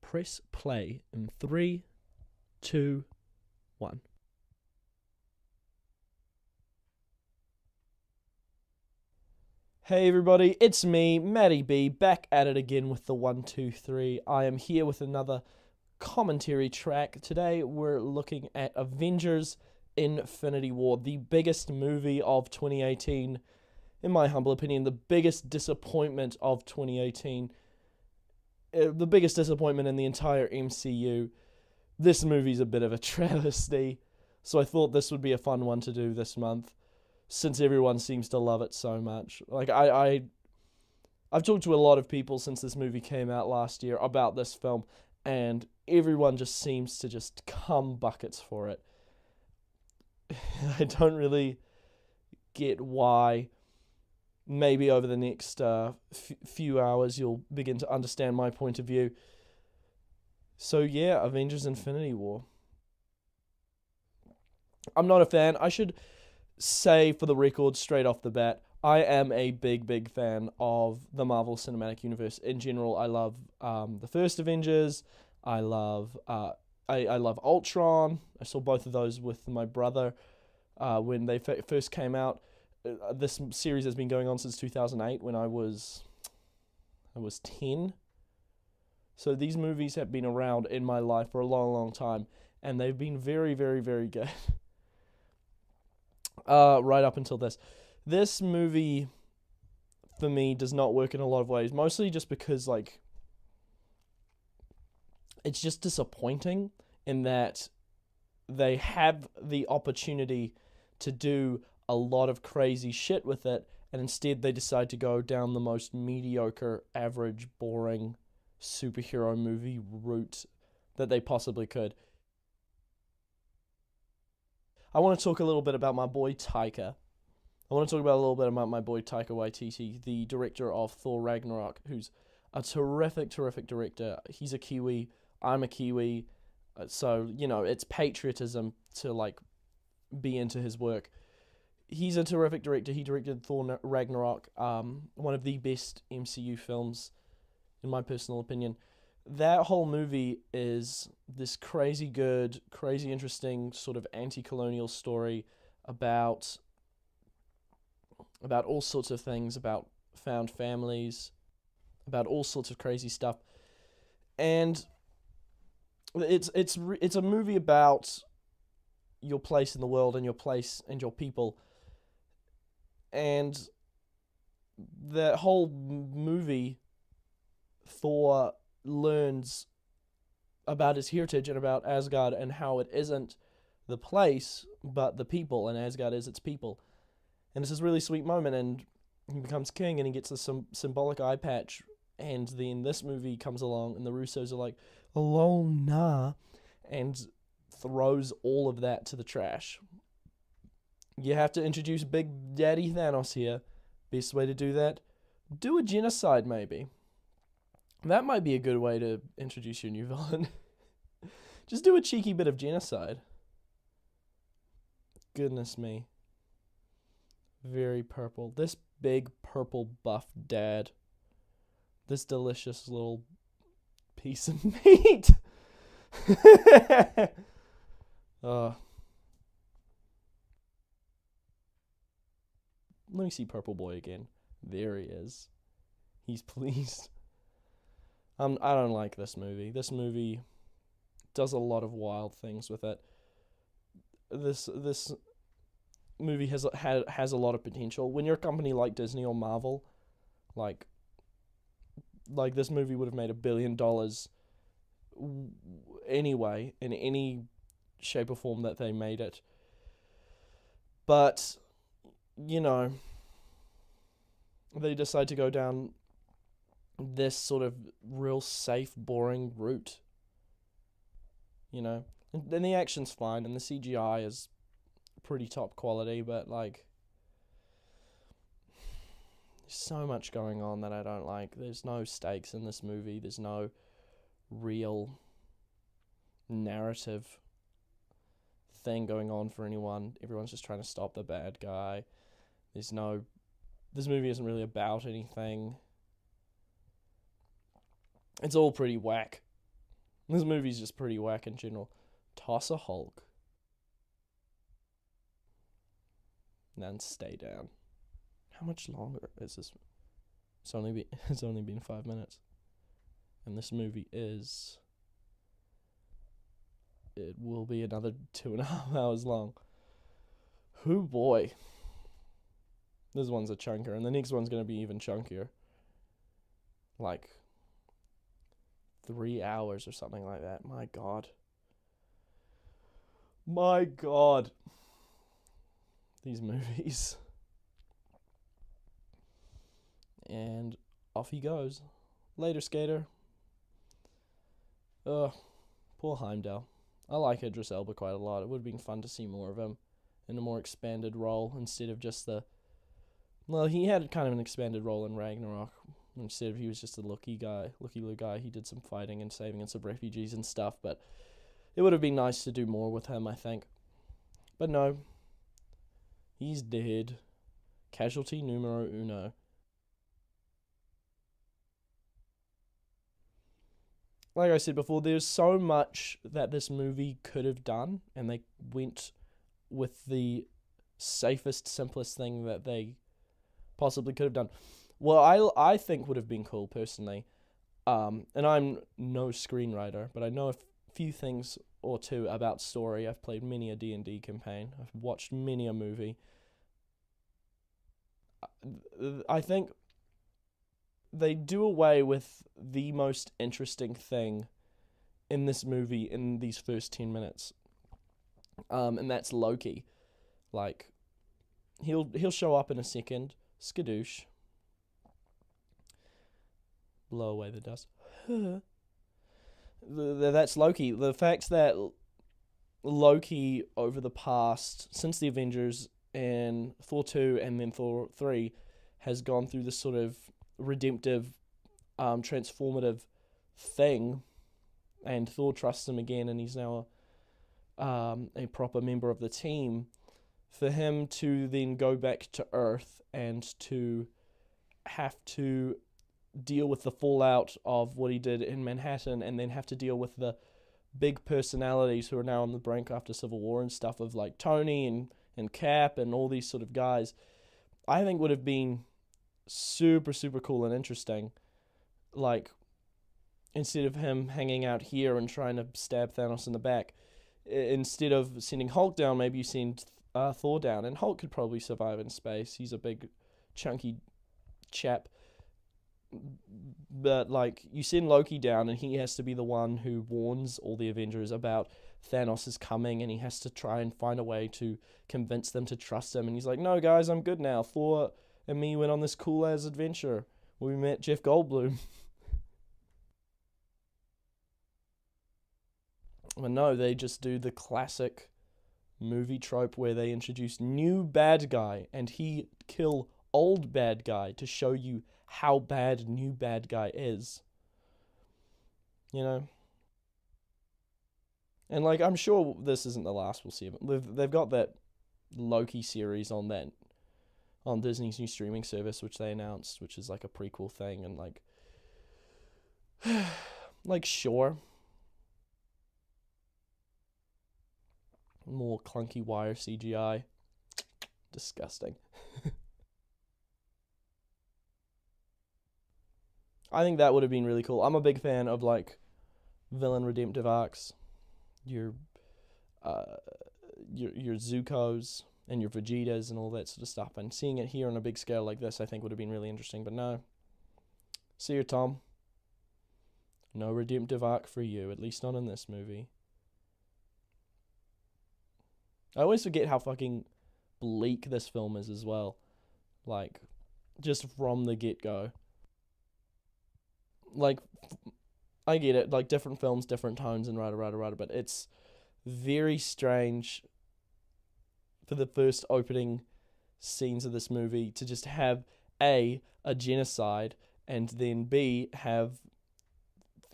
press play in 3, 2, 1. Hey everybody, it's me, Matti Bee, back at it again with the 1, 2, 3. I am here with another commentary track. Today we're looking at Avengers Infinity War, the biggest movie of 2018. In my humble opinion, the biggest disappointment of 2018. The biggest disappointment in the entire MCU. This movie's a bit of a travesty, so I thought this would be a fun one to do this month, since everyone seems to love it so much. Like, I've talked to a lot of people since this movie came out last year about this film, and everyone just seems to just come buckets for it. I don't really get why. Maybe over the next few hours you'll begin to understand my point of view. So yeah, Avengers Infinity War. I'm not a fan. I should say for the record straight off the bat, I am a big fan of the Marvel Cinematic Universe in general. I love the first Avengers. I love I love Ultron. I saw both of those with my brother when they first came out. This series has been going on since 2008 when I was 10. So these movies have been around in my life for a long time, and they've been very good. Right up until this. This movie, for me, does not work in a lot of ways, mostly just because, like, it's just disappointing in that they have the opportunity to do a lot of crazy shit with it, and instead they decide to go down the most mediocre, average, boring superhero movie route that they possibly could. I want to talk a little bit about my boy Taika. I want to talk about a little bit about my boy Taika Waititi, the director of Thor Ragnarok, who's a terrific director. He's a Kiwi, I'm a Kiwi, so, you know, it's patriotism to, like, be into his work. He's a terrific director. He directed Thor Ragnarok, one of the best MCU films, in my personal opinion. That whole movie is this crazy good, crazy interesting sort of anti-colonial story about all sorts of things, about found families, about all sorts of crazy stuff. And it's a movie about your place in the world and your place and your people. And that whole movie, Thor learns about his heritage and about Asgard and how it isn't the place, but the people, and Asgard is its people. And it's this really sweet moment, and he becomes king, and he gets this symbolic eye patch, and then this movie comes along, and the Russos are like, oh, nah, and throws all of that to the trash. You have to introduce Big Daddy Thanos here. Best way to do that? Do a genocide, maybe. That might be a good way to introduce your new villain. Just do a cheeky bit of genocide. Goodness me. Very purple. This big purple buff dad. This delicious little piece of meat. Let me see Purple Boy again. There he is. He's pleased. I don't like this movie. This movie does a lot of wild things with it. This movie has a lot of potential. When you're a company like Disney or Marvel, like this movie would have made $1 billion anyway, in any shape or form that they made it. But, you know, they decide to go down this sort of real safe, boring route. You know? And the action's fine, and the CGI is pretty top quality, but, like, there's so much going on that I don't like. There's no stakes in this movie. There's no real narrative thing going on for anyone. Everyone's just trying to stop the bad guy. This movie isn't really about anything. It's all pretty whack. This movie's just pretty whack in general. Toss a Hulk. Then stay down. How much longer is this? It's only been 5 minutes. And this movie is... It will be another 2.5 hours long. Hoo boy. This one's a chunker, and the next one's going to be even chunkier. Like 3 hours or something like that. My God. My God. These movies. And off he goes. Later, skater. Ugh. Poor Heimdall. I like Idris Elba quite a lot. It would have been fun to see more of him in a more expanded role instead of just the... Well, he had kind of an expanded role in Ragnarok. Instead of he was just a looky little guy. He did some fighting and saving and some refugees and stuff, but it would have been nice to do more with him, I think. But no. He's dead. Casualty numero uno. Like I said before, there's so much that this movie could have done, and they went with the safest, simplest thing that they possibly could have done. Well, I think would have been cool, personally, and I'm no screenwriter, but I know a few things or two about story. I've played many a D&D campaign. I've watched many a movie. I think they do away with the most interesting thing in this movie in these first 10 minutes. And that's Loki. Like, he'll show up in a second. Skadoosh. Blow away the dust. That's Loki. The fact that Loki, over the past, since the Avengers and Thor 2 and then Thor 3, has gone through this sort of redemptive, transformative thing, and Thor trusts him again, and he's now a proper member of the team. For him to then go back to Earth and to have to deal with the fallout of what he did in Manhattan, and then have to deal with the big personalities who are now on the brink after Civil War and stuff, of like Tony and Cap and all these sort of guys, I think would have been super, super cool and interesting. Like, instead of him hanging out here and trying to stab Thanos in the back, instead of sending Hulk down, maybe you send Thor down, and Hulk could probably survive in space. He's a big, chunky chap. But, like, you send Loki down, and he has to be the one who warns all the Avengers about Thanos is coming, and he has to try and find a way to convince them to trust him. And he's like, no, guys, I'm good now. Thor and me went on this cool-ass adventure where we met Jeff Goldblum. But no, they just do the classic movie trope where they introduce new bad guy, and he kill old bad guy to show you how bad new bad guy is. You know? And, like, I'm sure this isn't the last we'll see of it. They've got that Loki series on Disney's new streaming service, which they announced, which is like a prequel thing, and like, like, sure. More clunky wire CGI. Disgusting. I think that would have been really cool. I'm a big fan of, like, villain redemptive arcs. Your Zuko's and your Vegetas and all that sort of stuff. And seeing it here on a big scale like this, I think would have been really interesting. But no. See you, Tom. No redemptive arc for you, at least not in this movie. I always forget how fucking bleak this film is as well. Like, just from the get-go. Like, I get it, like, different films, different tones, and rada, but it's very strange for the first opening scenes of this movie to just have A, a genocide, and then B, have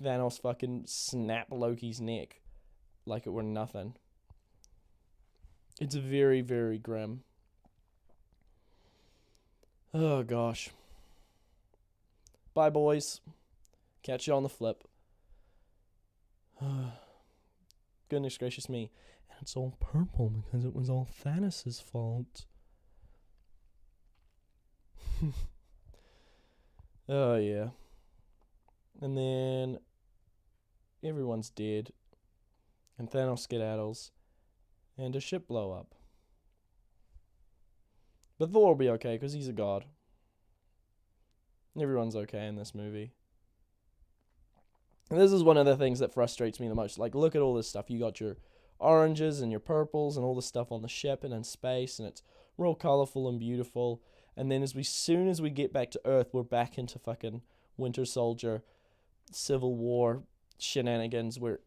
Thanos fucking snap Loki's neck like it were nothing. It's very, very grim. Oh, gosh. Bye, boys. Catch you on the flip. Goodness gracious me. And it's all purple because it was all Thanos' fault. Oh, yeah. And then everyone's dead. And Thanos skedaddles. And a ship blow up. But Thor will be okay because he's a god. Everyone's okay in this movie. And this is one of the things that frustrates me the most. Like, look at all this stuff. You got your oranges and your purples and all this stuff on the ship and in space, and it's real colorful and beautiful. And then soon as we get back to Earth, we're back into fucking Winter Soldier, Civil War shenanigans where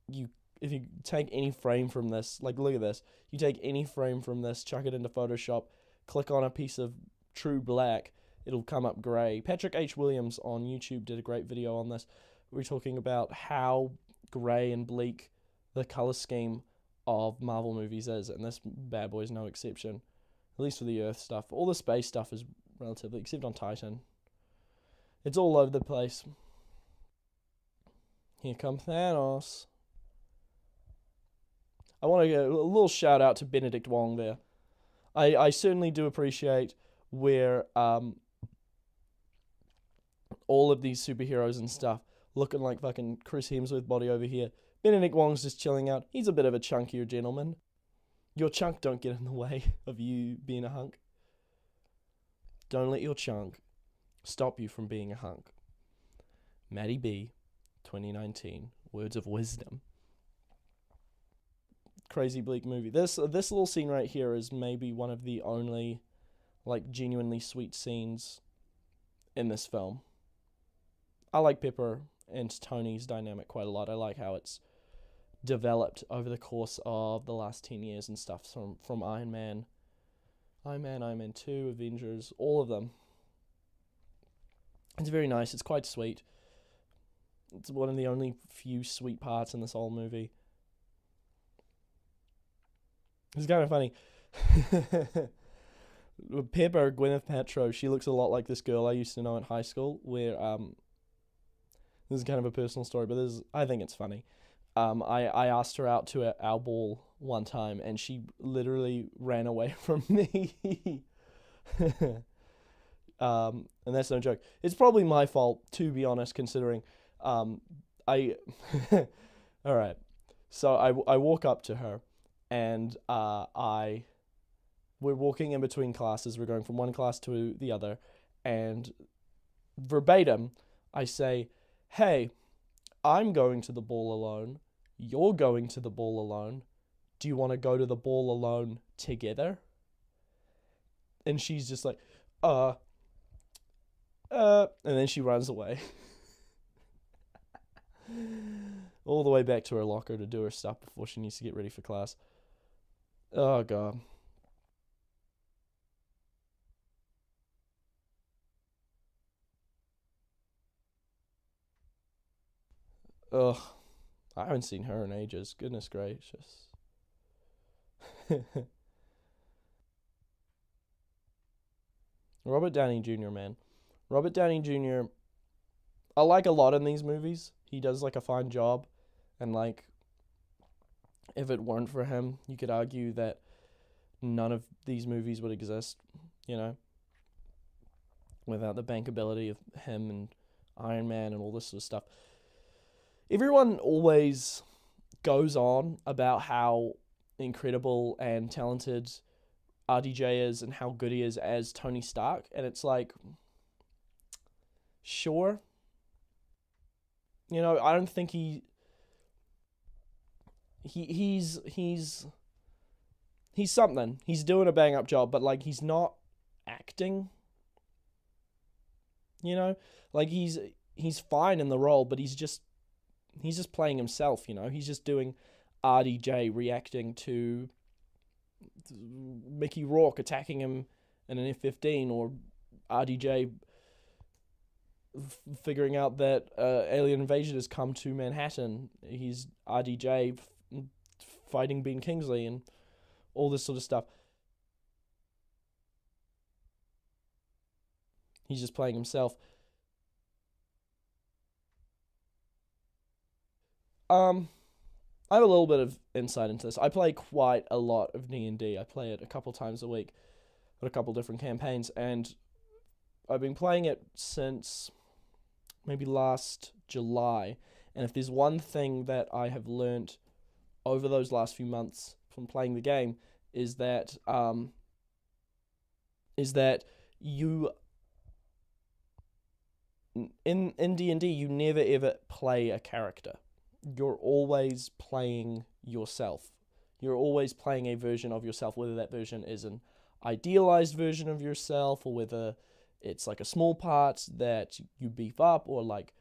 if you take any frame from this, like, look at this. You take any frame from this, chuck it into Photoshop, click on a piece of true black, it'll come up gray. Patrick H. Williams on YouTube did a great video on this. We're talking about how gray and bleak the color scheme of Marvel movies is, and this bad boy is no exception. At least for the Earth stuff. All the space stuff is relatively, except on Titan. It's all over the place. Here comes Thanos. I want to give a little shout out to Benedict Wong there. I certainly do appreciate where all of these superheroes and stuff looking like fucking Chris Hemsworth body over here. Benedict Wong's just chilling out. He's a bit of a chunkier gentleman. Your chunk don't get in the way of you being a hunk. Don't let your chunk stop you from being a hunk. Matti Bee, 2019. Words of wisdom. Crazy bleak movie. This little scene right here is maybe one of the only, like, genuinely sweet scenes in this film. I like Pepper and Tony's dynamic quite a lot. I like how it's developed over the course of the last 10 years and stuff, from Iron Man 2, Avengers, all of them. It's very nice. It's quite sweet. It's one of the only few sweet parts in this whole movie. It's kind of funny. Pepper, Gwyneth Paltrow, she looks a lot like this girl I used to know in high school, where, this is kind of a personal story, but I think it's funny. I asked her out to our ball one time, and she literally ran away from me. And that's no joke. It's probably my fault, to be honest, considering, all right. So I walk up to her, and we're walking in between classes. We're going from one class to the other, and verbatim, I say, "Hey, I'm going to the ball alone. You're going to the ball alone. Do you want to go to the ball alone together?" And she's just like, and then she runs away. All the way back to her locker to do her stuff before she needs to get ready for class. Oh, God. Ugh. I haven't seen her in ages. Goodness gracious. Robert Downey Jr., man. Robert Downey Jr., I like a lot in these movies. He does, like, a fine job. And, like, if it weren't for him, you could argue that none of these movies would exist, without the bankability of him and Iron Man and all this sort of stuff. Everyone always goes on about how incredible and talented RDJ is and how good he is as Tony Stark, and it's like, sure. I don't think he's something. He's doing a bang up job, but, like, he's not acting. Like, he's fine in the role, but he's just playing himself. He's just doing RDJ reacting to Mickey Rourke attacking him in an F-15, or RDJ figuring out that alien invasion has come to Manhattan. He's RDJ fighting Ben Kingsley and all this sort of stuff. He's just playing himself. Um, I have a little bit of insight into this. I play quite a lot of D&D. I play it a couple times a week, with a couple different campaigns, and I've been playing it since maybe last July. And if there's one thing that I have learned over those last few months from playing the game, is that you in D&D you never ever play a character. You're always playing yourself. You're always playing a version of yourself, whether that version is an idealized version of yourself or whether it's like a small part that you beef up, or like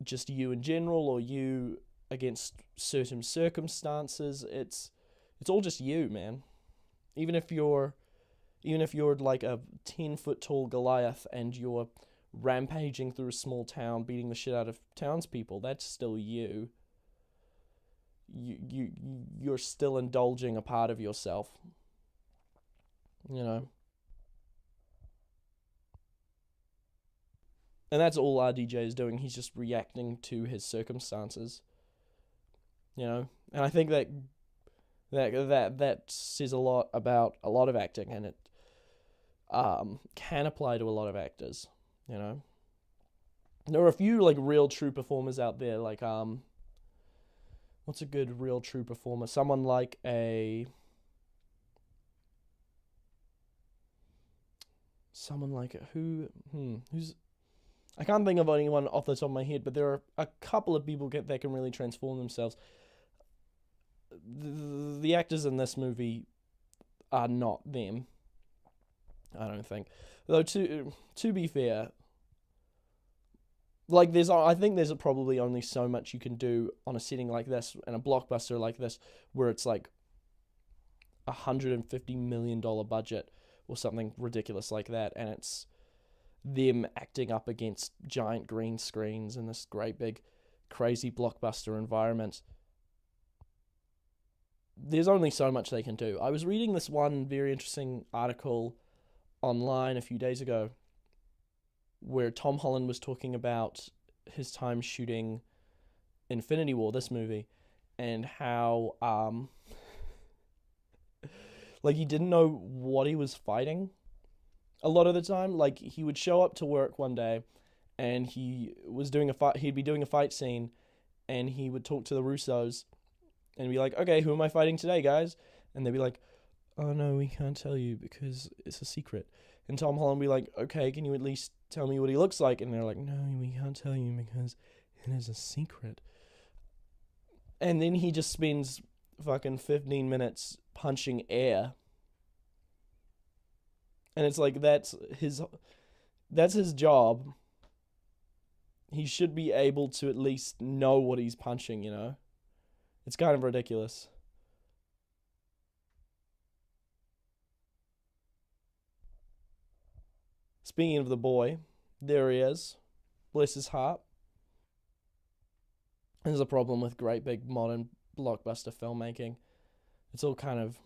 just you in general, or you against certain circumstances. It's all just you, man. Even if you're like a 10-foot tall Goliath and you're rampaging through a small town, beating the shit out of townspeople, that's still you. You're still indulging a part of yourself. You know. And that's all RDJ is doing. He's just reacting to his circumstances. You know? And I think that says a lot about a lot of acting, and it can apply to a lot of actors, you know. There are a few like real true performers out there, like what's a good real true performer? Someone like who's I can't think of anyone off the top of my head, but there are a couple of people that can really transform themselves. The actors in this movie are not them, I don't think. Though to be fair, like I think there's probably only so much you can do on a setting like this and a blockbuster like this, where it's like $150 million budget or something ridiculous like that, and it's them acting up against giant green screens in this great big crazy blockbuster environment. There's only so much they can do. I was reading this one very interesting article online a few days ago where Tom Holland was talking about his time shooting Infinity War, this movie, and how like he didn't know what he was fighting a lot of the time. Like, he would show up to work one day and he'd be doing a fight scene, and he would talk to the Russos and be like, okay, who am I fighting today, guys? And they'd be like, oh no, we can't tell you because it's a secret. And Tom Holland would be like, okay, can you at least tell me what he looks like? And they're like, no, we can't tell you because it is a secret. And then he just spends fucking 15 minutes punching air. And it's like, that's his job. He should be able to at least know what he's punching, you know? It's kind of ridiculous. Speaking of the boy, there he is. Bless his heart. There's a problem with great big modern blockbuster filmmaking. It's all kind of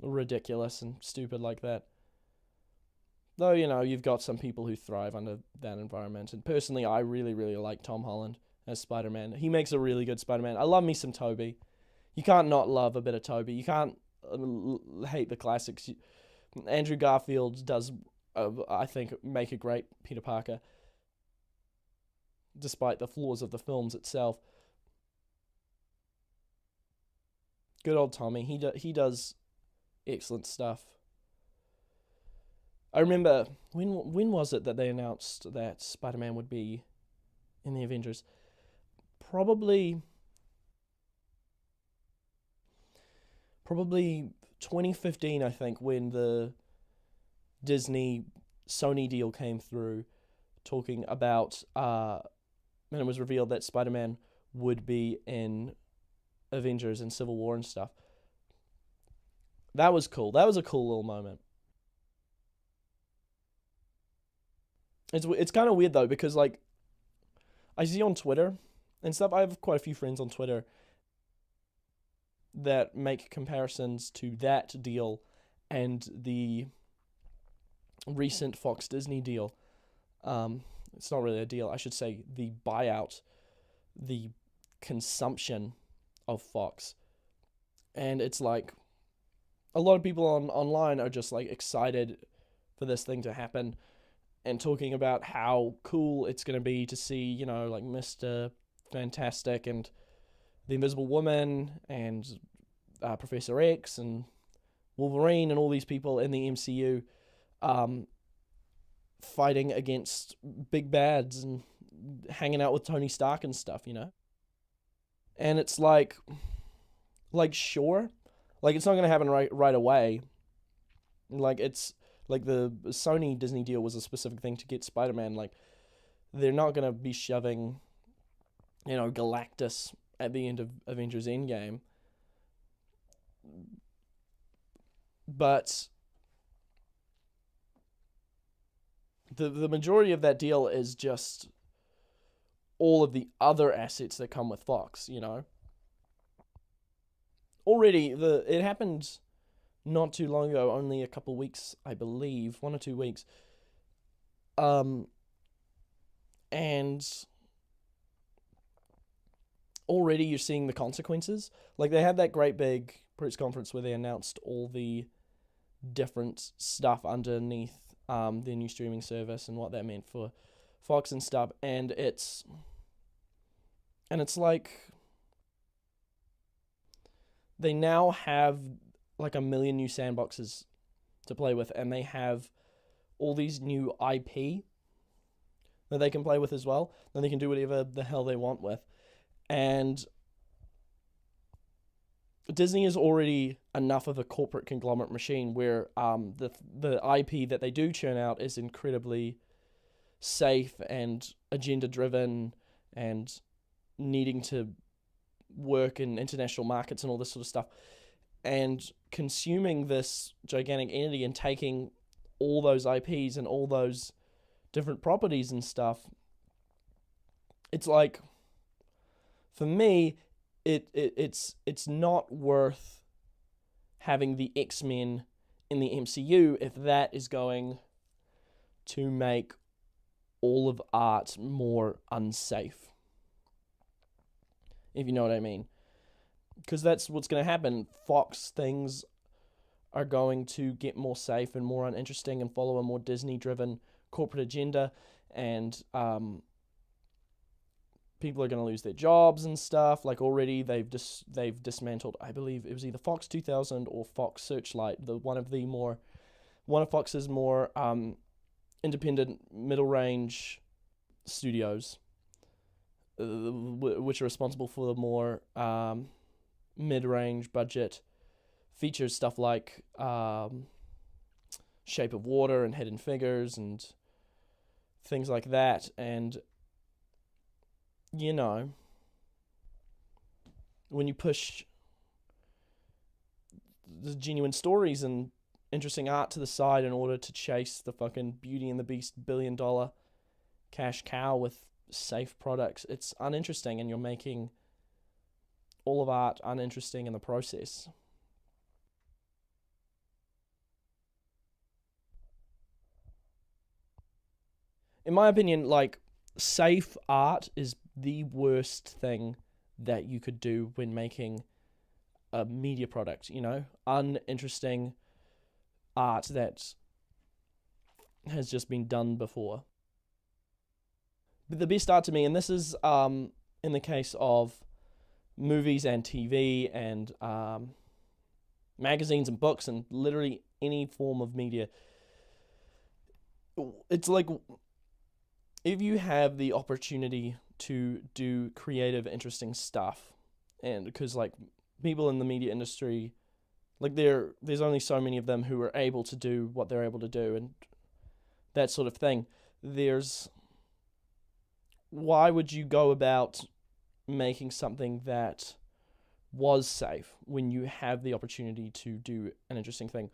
ridiculous and stupid like that. Though, you know, you've got some people who thrive under that environment. And personally, I really, really like Tom Holland as Spider-Man. He makes a really good Spider-Man. I love me some Tobey. You can't not love a bit of Tobey. You can't hate the classics. Andrew Garfield does, I think, make a great Peter Parker, despite the flaws of the films itself. Good old Tommy. He does excellent stuff. I remember, when was it that they announced that Spider-Man would be in the Avengers? Probably 2015, I think, when the Disney Sony deal came through, talking about and it was revealed that Spider-Man would be in Avengers and Civil War and stuff. That was cool. That was a cool little moment. It's kind of weird though, because like I see on Twitter and stuff, I have quite a few friends on Twitter that make comparisons to that deal and the recent Fox Disney deal. It's not really a deal, I should say the buyout the consumption of Fox. And it's like a lot of people online are just like excited for this thing to happen and talking about how cool it's going to be to see, like Mr. Fantastic and the Invisible Woman and Professor X and Wolverine and all these people in the MCU fighting against big bads and hanging out with Tony Stark and stuff, And it's like sure, like it's not gonna happen right away. Like it's like the Sony Disney deal was a specific thing to get Spider-Man. Like they're not gonna be shoving, Galactus at the end of Avengers Endgame. But the majority of that deal is just all of the other assets that come with Fox, Already, it happened not too long ago, only a couple weeks, I believe, 1 or 2 weeks. And already you're seeing the consequences. Like, they had that great big press conference where they announced all the different stuff underneath their new streaming service and what that meant for Fox and stuff. And it's like they now have like 1 million new sandboxes to play with, and they have all these new IP that they can play with as well. Then they can do whatever the hell they want with. And Disney is already enough of a corporate conglomerate machine where the IP that they do churn out is incredibly safe and agenda driven and needing to work in international markets and all this sort of stuff. And consuming this gigantic entity and taking all those IPs and all those different properties and stuff, it's like, for me, it's not worth having the X-Men in the MCU if that is going to make all of art more unsafe. If you know what I mean. Because that's what's going to happen. Fox things are going to get more safe and more uninteresting and follow a more Disney-driven corporate agenda, and people are going to lose their jobs and stuff. Like already they've dismantled, I believe it was either Fox 2000 or Fox Searchlight, one of Fox's more independent middle range studios, which are responsible for the more mid-range budget features, stuff like Shape of Water and Hidden Figures and things like that. And when you push the genuine stories and interesting art to the side in order to chase the fucking Beauty and the Beast $1 billion cash cow with safe products, it's uninteresting, and you're making all of art uninteresting in the process. In my opinion, like, safe art is the worst thing that you could do when making a media product, uninteresting art that has just been done before. But the best art to me, and this is in the case of movies and TV and magazines and books and literally any form of media, it's like, if you have the opportunity to do creative, interesting stuff, and because like people in the media industry, like there's only so many of them who are able to do what they're able to do and that sort of thing. Why would you go about making something that was safe when you have the opportunity to do an interesting thing?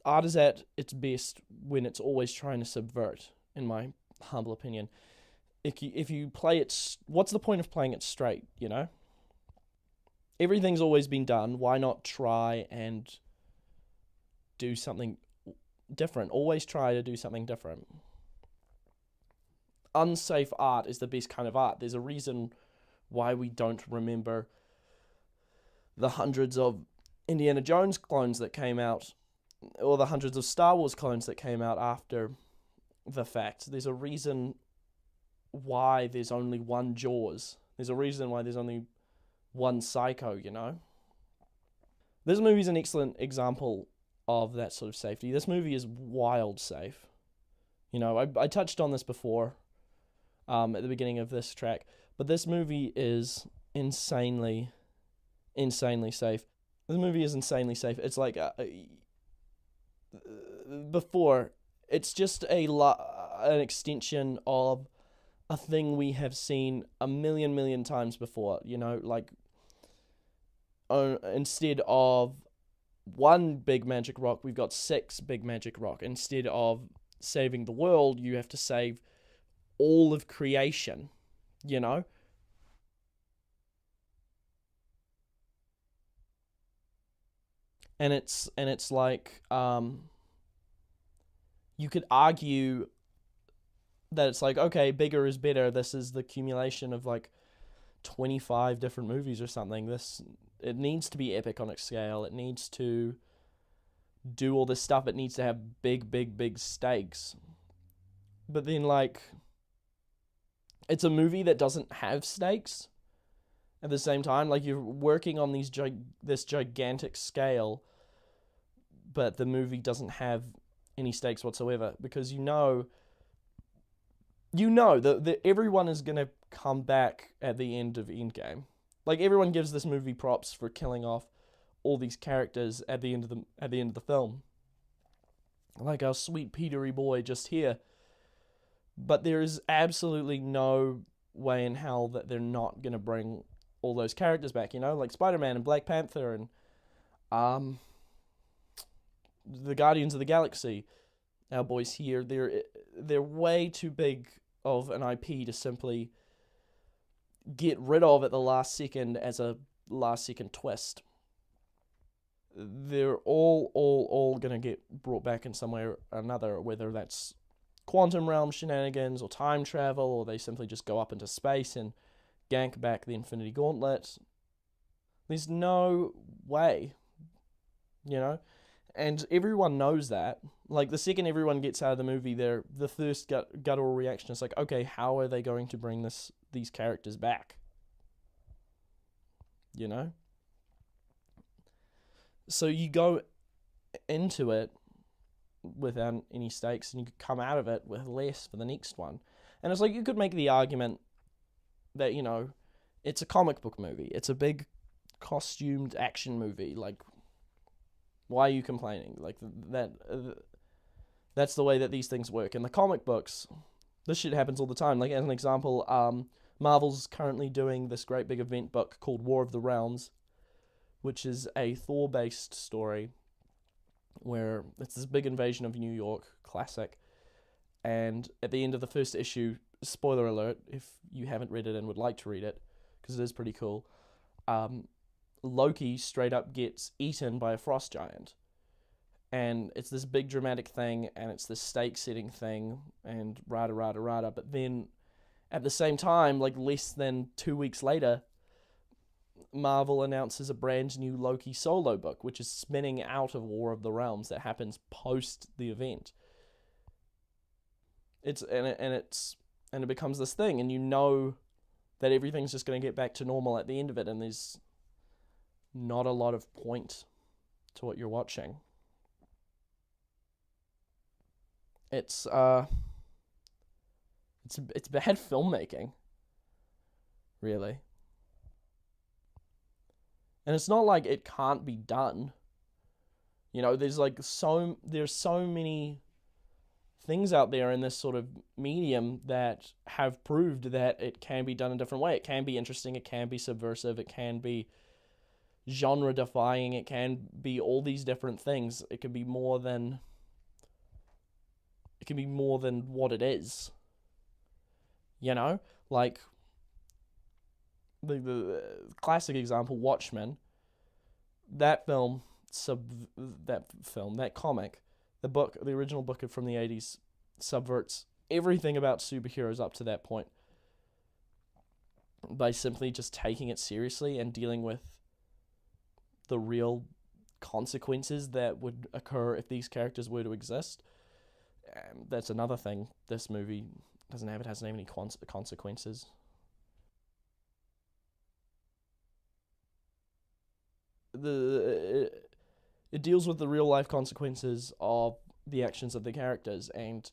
Art is at its best when it's always trying to subvert, in my humble opinion. If you play it, what's the point of playing it straight, Everything's always been done. Why not try and do something different? Always try to do something different. unsafe art is the best kind of art. There's a reason why we don't remember the hundreds of Indiana Jones clones that came out, or the hundreds of Star Wars clones that came out after the fact. There's a reason why there's only one Jaws. There's a reason why there's only one Psycho, you know? This movie's an excellent example of that sort of safety. This movie is wild safe. You know, I touched on this before at the beginning of this track, but this movie is insanely safe. This movie is insanely safe. It's like before, it's just an extension of a thing we have seen a million times before. You know, like instead of one big magic rock, we've got 6 big magic rock. Instead of saving the world, you have to save all of creation, you know? And it's like you could argue that it's like, okay, bigger is better. This is the accumulation of like 25 different movies or something. It needs to be epic on its scale. It needs to do all this stuff. It needs to have big stakes. But then, like, it's a movie that doesn't have stakes at the same time. Like, you're working on this gigantic scale, but the movie doesn't have any stakes whatsoever, because you know that everyone is going to come back at the end of Endgame. Like, everyone gives this movie props for killing off all these characters at the end of the film. Like our sweet Petery boy just here. But there is absolutely no way in hell that they're not going to bring all those characters back, you know? Like Spider-Man and Black Panther and the Guardians of the Galaxy. Our boys here, they're way too big of an IP to simply get rid of at the last second as a last second twist. They're all gonna get brought back in some way or another, whether that's quantum realm shenanigans or time travel, or they simply just go up into space and gank back the Infinity Gauntlet. There's no way, you know? And everyone knows that. Like, the second everyone gets out of the movie, the first guttural reaction is like, okay, how are they going to bring these characters back? You know? So you go into it without any stakes, and you could come out of it with less for the next one. And it's like, you could make the argument that, you know, it's a comic book movie. It's a big costumed action movie. Like, why are you complaining? Like, that's the way that these things work. In the comic books, this shit happens all the time. Like, as an example, Marvel's currently doing this great big event book called War of the Realms, which is a Thor-based story where it's this big invasion of New York, classic. And at the end of the first issue, spoiler alert, if you haven't read it and would like to read it, because it is pretty cool, Loki straight up gets eaten by a frost giant. And it's this big dramatic thing, and it's this stake-setting thing, and rada. But then, at the same time, like less than 2 weeks later, Marvel announces a brand new Loki solo book, which is spinning out of War of the Realms that happens post the event. It becomes this thing, and you know that everything's just going to get back to normal at the end of it, and there's not a lot of point to what you're watching. It's bad filmmaking, really. And it's not like it can't be done. You know, there's so many things out there in this sort of medium that have proved that it can be done a different way. It can be interesting, it can be subversive, it can be genre defying, it can be all these different things. It can be more than what it is. You know? Like the classic example, Watchmen. That comic, the original book from the 80s, subverts everything about superheroes up to that point by simply just taking it seriously and dealing with the real consequences that would occur if these characters were to exist. That's another thing this movie doesn't have. It hasn't have any consequences. It deals with the real life consequences of the actions of the characters, and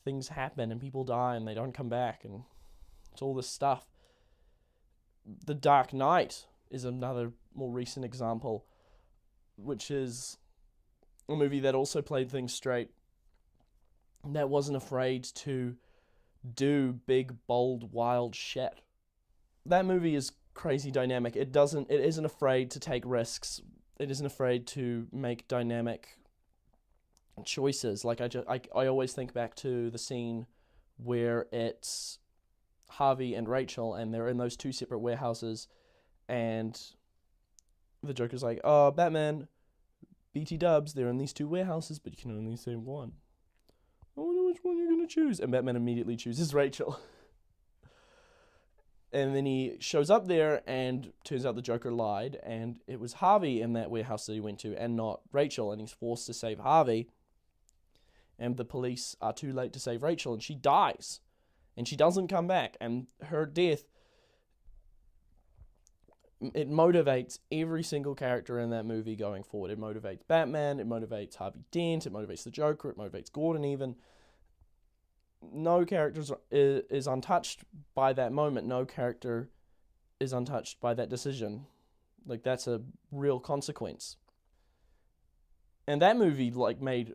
things happen and people die and they don't come back, and it's all this stuff. The Dark Knight is another more recent example, which is a movie that also played things straight, that wasn't afraid to do big, bold, wild shit. That movie is crazy dynamic. It isn't afraid to take risks. It isn't afraid to make dynamic choices. Like I always think back to the scene where it's Harvey and Rachel, and they're in those two separate warehouses, and the Joker's like, "Oh, Batman, BT Dubs, they're in these two warehouses, but you can only save one. I wonder which one you're gonna choose." And Batman immediately chooses Rachel. And then he shows up there, and turns out the Joker lied, and it was Harvey in that warehouse that he went to, and not Rachel, and he's forced to save Harvey. And the police are too late to save Rachel, and she dies. And she doesn't come back, and her death, it motivates every single character in that movie going forward. It motivates Batman, it motivates Harvey Dent, it motivates the Joker, it motivates Gordon even. No character is untouched by that moment. No character is untouched by that decision. Like, that's a real consequence. And that movie, like, made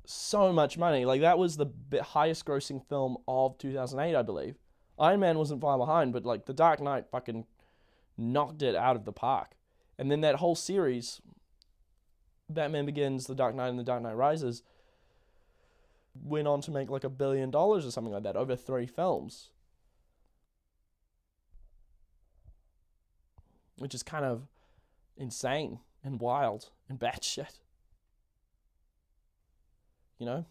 so much money. Like, that was the highest grossing film of 2008, I believe. Iron Man wasn't far behind, but, like, The Dark Knight fucking knocked it out of the park. And then that whole series, Batman Begins, The Dark Knight, and The Dark Knight Rises, went on to make like $1 billion or something like that over 3 films. Which is kind of insane and wild and batshit. You know?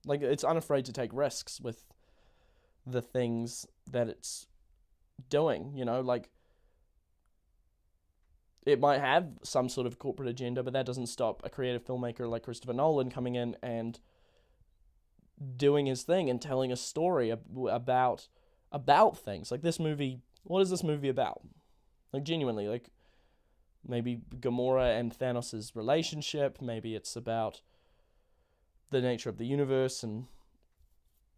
Like, it's unafraid to take risks with the things that it's doing, you know? Like, it might have some sort of corporate agenda, but that doesn't stop a creative filmmaker like Christopher Nolan coming in and doing his thing and telling a story about things. Like, this movie, what is this movie about? Like, genuinely, like, maybe Gamora and Thanos' relationship, maybe it's about the nature of the universe and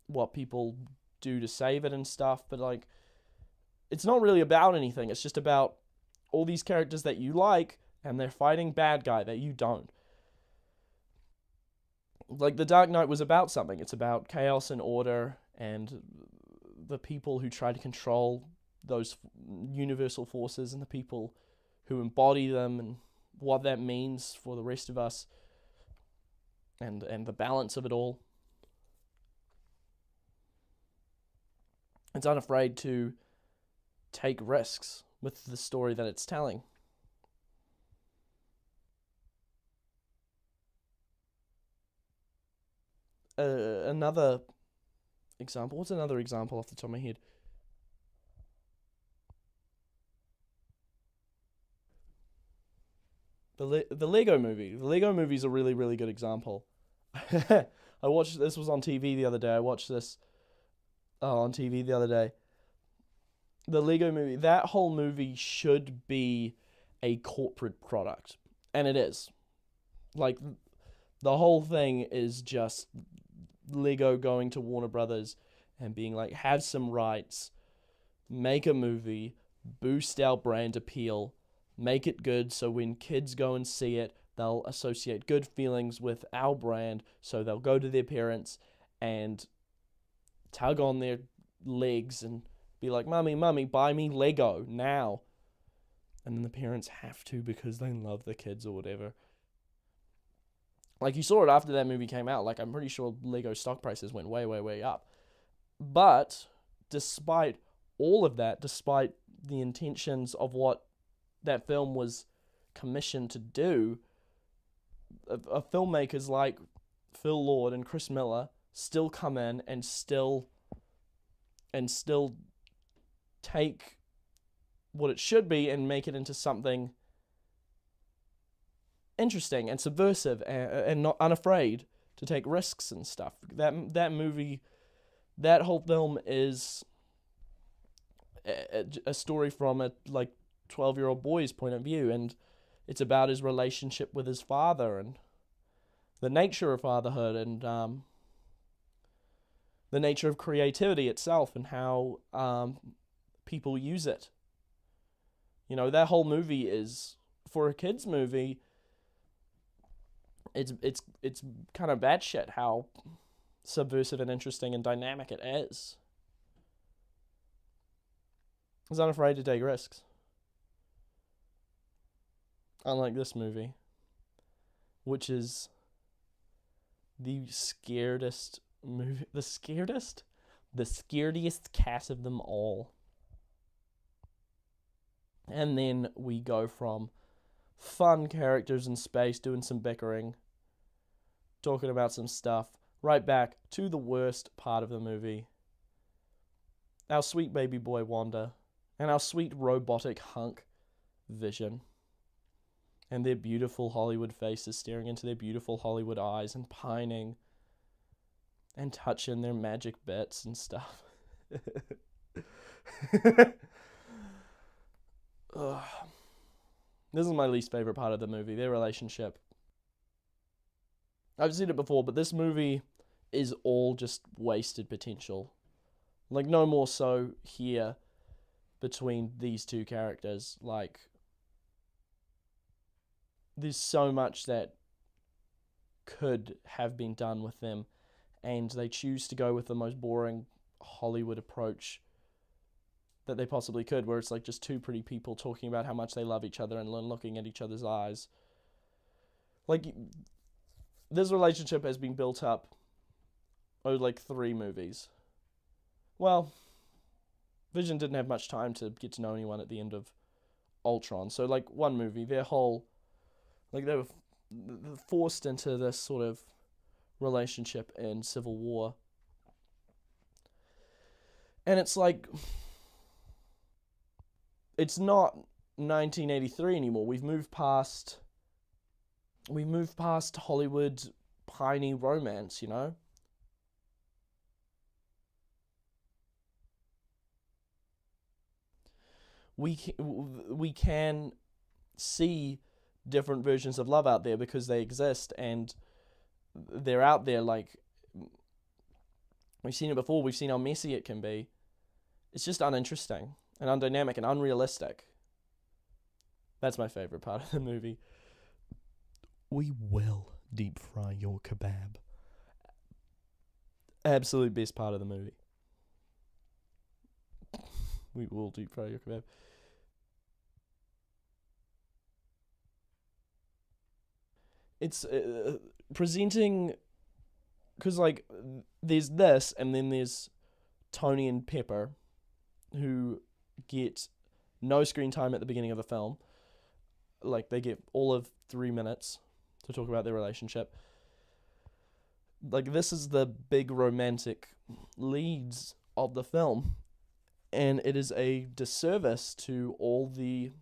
what people do to save it and stuff, but, like, it's not really about anything. It's just about all these characters that you like, and they're fighting bad guy that you don't. Like, The Dark Knight was about something. It's about chaos and order, and the people who try to control those universal forces, and the people who embody them, and what that means for the rest of us, and the balance of it all. It's unafraid to take risks with the story that it's telling. Another example. What's another example off the top of my head? The Lego Movie. The Lego Movie is a really, really good example. I watched this was on TV the other day. I watched this on TV the other day. The Lego Movie. That whole movie should be a corporate product, and it is. Like, the whole thing is just Lego going to Warner Brothers and being like, have some rights, make a movie, boost our brand appeal, make it good so when kids go and see it, they'll associate good feelings with our brand, so they'll go to their parents and tug on their legs and be like, Mummy, buy me Lego now. And then the parents have to because they love the kids or whatever. Like, you saw it after that movie came out. Like, I'm pretty sure Lego stock prices went way, way, way up. But despite all of that, despite the intentions of what that film was commissioned to do, a filmmakers like Phil Lord and Chris Miller still come in and still take what it should be and make it into something interesting and subversive and not unafraid to take risks and stuff. That movie, that whole film is a story from a 12-year-old boy's point of view, and it's about his relationship with his father and the nature of fatherhood and the nature of creativity itself and how people use it. You know, that whole movie is, for a kids movie, it's kind of batshit how subversive and interesting and dynamic it is. It's unafraid to take risks. Unlike this movie, which is the scaredest movie, the scariest cast of them all. And then we go from fun characters in space doing some bickering, talking about some stuff, right back to the worst part of the movie. Our sweet baby boy Wanda and our sweet robotic hunk Vision. And their beautiful Hollywood faces staring into their beautiful Hollywood eyes and pining and touching their magic bits and stuff. This is my least favorite part of the movie, their relationship. I've seen it before, but this movie is all just wasted potential. Like, no more so here between these two characters. Like, there's so much that could have been done with them, and they choose to go with the most boring Hollywood approach that they possibly could, where it's like just two pretty people talking about how much they love each other and looking at each other's eyes. Like, this relationship has been built up over like 3 movies. Well, Vision didn't have much time to get to know anyone at the end of Ultron, so like 1 movie, their whole, like, they were forced into this sort of relationship in Civil War. And it's like, it's not 1983 anymore. We've moved past Hollywood piney romance, you know? We can see different versions of love out there because they exist and they're out there. Like, we've seen it before. We've seen how messy it can be. It's just uninteresting and undynamic and unrealistic. That's my favorite part of the movie. We will deep fry your kebab. Absolute best part of the movie. We will deep fry your kebab. It's presenting, because like there's this, and then there's Tony and Pepper, who get no screen time at the beginning of the film. Like, they get all of 3 minutes to talk about their relationship. Like, this is the big romantic leads of the film, and it is a disservice to all the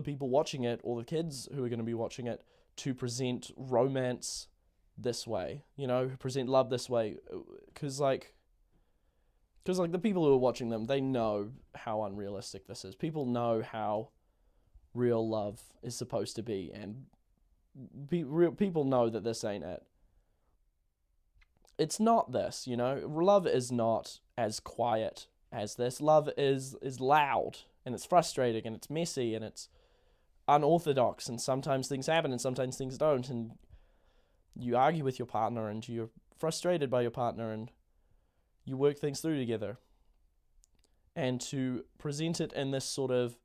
people watching it, all the kids who are going to be watching it, to present romance this way, you know, present love this way, because the people who are watching them, they know how unrealistic this is. People know how real love is supposed to be, and people know that this ain't it. It's not this, you know. Love is not as quiet as this. Love is loud, and it's frustrating, and it's messy, and it's unorthodox, and sometimes things happen and sometimes things don't, and you argue with your partner and you're frustrated by your partner and you work things through together. And to present it in this sort of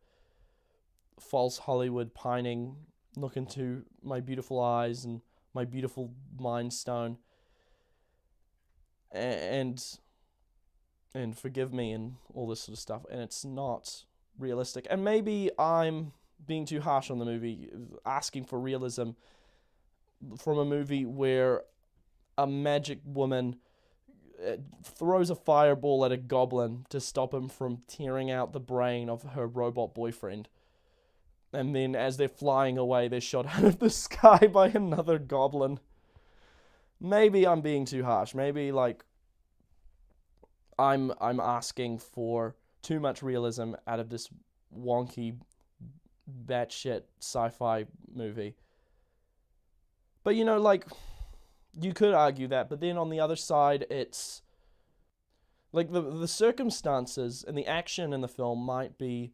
false Hollywood pining, look into my beautiful eyes and my beautiful mind stone and forgive me and all this sort of stuff, and it's not realistic. And maybe I'm being too harsh on the movie, asking for realism, from a movie where a magic woman throws a fireball at a goblin to stop him from tearing out the brain of her robot boyfriend. And then as they're flying away, they're shot out of the sky by another goblin. Maybe I'm being too harsh. Maybe, like, I'm asking for too much realism out of this wonky, batshit sci-fi movie. But, you know, like, you could argue that, but then on the other side, it's like the circumstances and the action in the film might be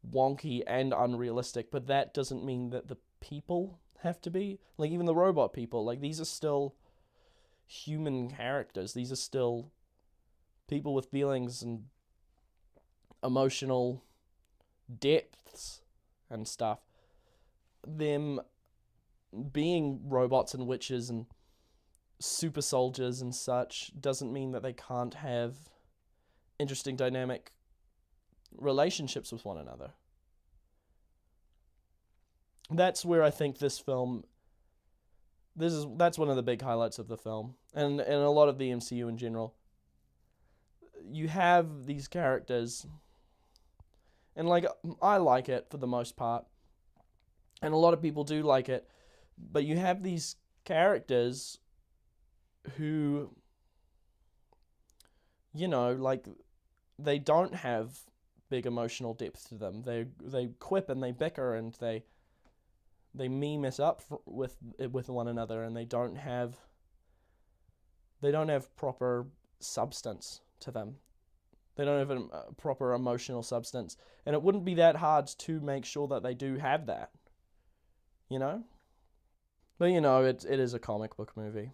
wonky and unrealistic, but that doesn't mean that the people have to be. Like, even the robot people, like, these are still human characters. These are still people with feelings and emotional depths and stuff. Them being robots and witches and super soldiers and such doesn't mean that they can't have interesting dynamic relationships with one another. That's where I think this film, that's one of the big highlights of the film, and a lot of the MCU in general. You have these characters, and like, I like it for the most part, and a lot of people do like it, but you have these characters who, you know, like, they don't have big emotional depth to them. They quip and they bicker and they meme it up with one another, and they don't have proper substance to them. They don't have a proper emotional substance, and it wouldn't be that hard to make sure that they do have that, you know. But you know, it is a comic book movie.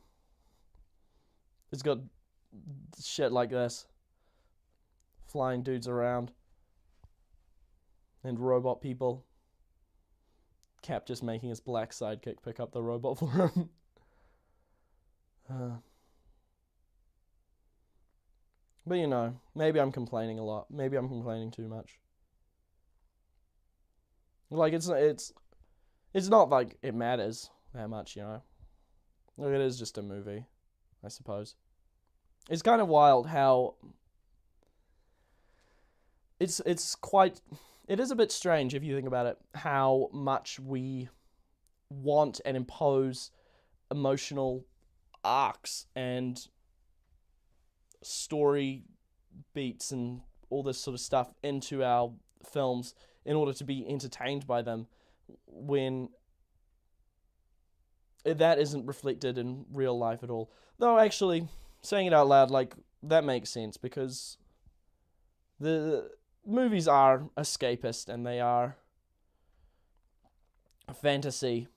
It's got shit like this. Flying dudes around. And robot people. Cap just making his black sidekick pick up the robot for him. But you know, maybe I'm complaining a lot. Maybe I'm complaining too much. Like, it's not like it matters that much, you know. Like, it is just a movie, I suppose. It's kind of wild how it is a bit strange if you think about it, how much we want and impose emotional arcs and story beats and all this sort of stuff into our films in order to be entertained by them, when that isn't reflected in real life at all. Though, actually, saying it out loud, like, that makes sense, because the movies are escapist and they are fantasy.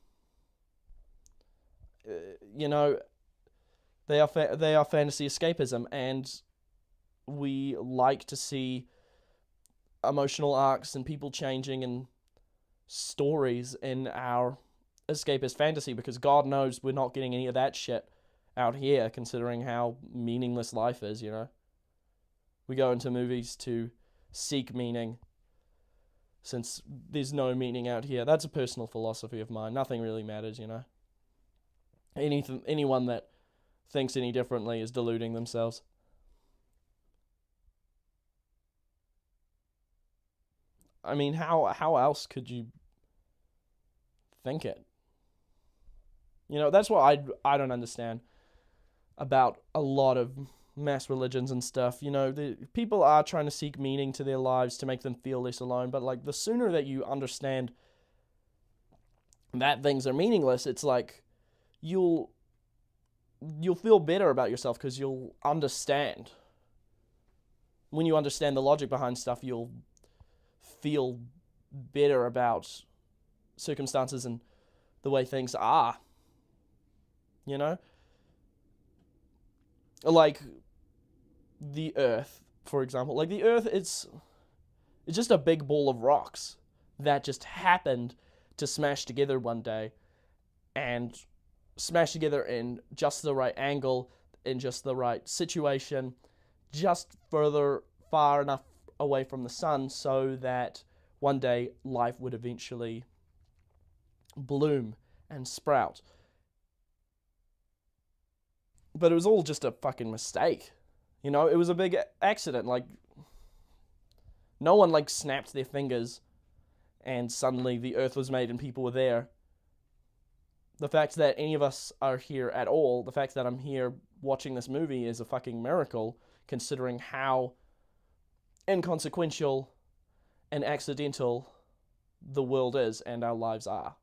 You know, they are fantasy escapism, and we like to see emotional arcs and people changing and stories in our escapist fantasy, because God knows we're not getting any of that shit out here, considering how meaningless life is, you know. We go into movies to seek meaning, since there's no meaning out here. That's a personal philosophy of mine. Nothing really matters, you know. Anyone that thinks any differently is deluding themselves. I mean, how else could you think it? You know, that's what I don't understand about a lot of mass religions and stuff. You know, the people are trying to seek meaning to their lives to make them feel less alone, but like, the sooner that you understand that things are meaningless, it's like you'll feel better about yourself, because you'll understand. When you understand the logic behind stuff, you'll feel better about circumstances and the way things are. You know? Like, the Earth, for example. Like, the Earth, it's just a big ball of rocks that just happened to smash together one day, and smash together in just the right angle, in just the right situation, just far enough away from the sun so that one day life would eventually bloom and sprout. But it was all just a fucking mistake. You know, it was a big accident. Like, no one, like, snapped their fingers and suddenly the earth was made and people were there. The fact that any of us are here at all, the fact that I'm here watching this movie is a fucking miracle, considering how inconsequential and accidental the world is and our lives are.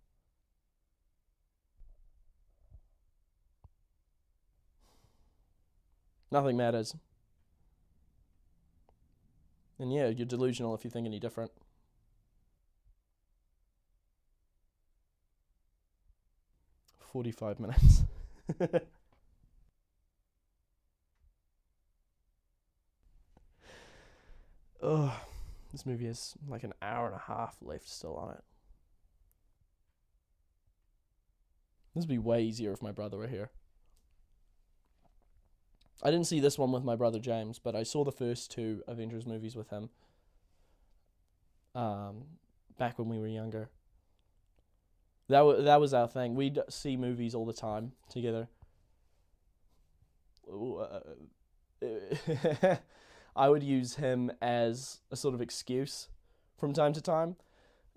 Nothing matters. And yeah, you're delusional if you think any different. 45 minutes. Ugh, this movie has like an hour and a half left still on it. This would be way easier if my brother were here. I didn't see this one with my brother James, but I saw the first two Avengers movies with him. Back when we were younger. That was our thing. We'd see movies all the time together. I would use him as a sort of excuse from time to time,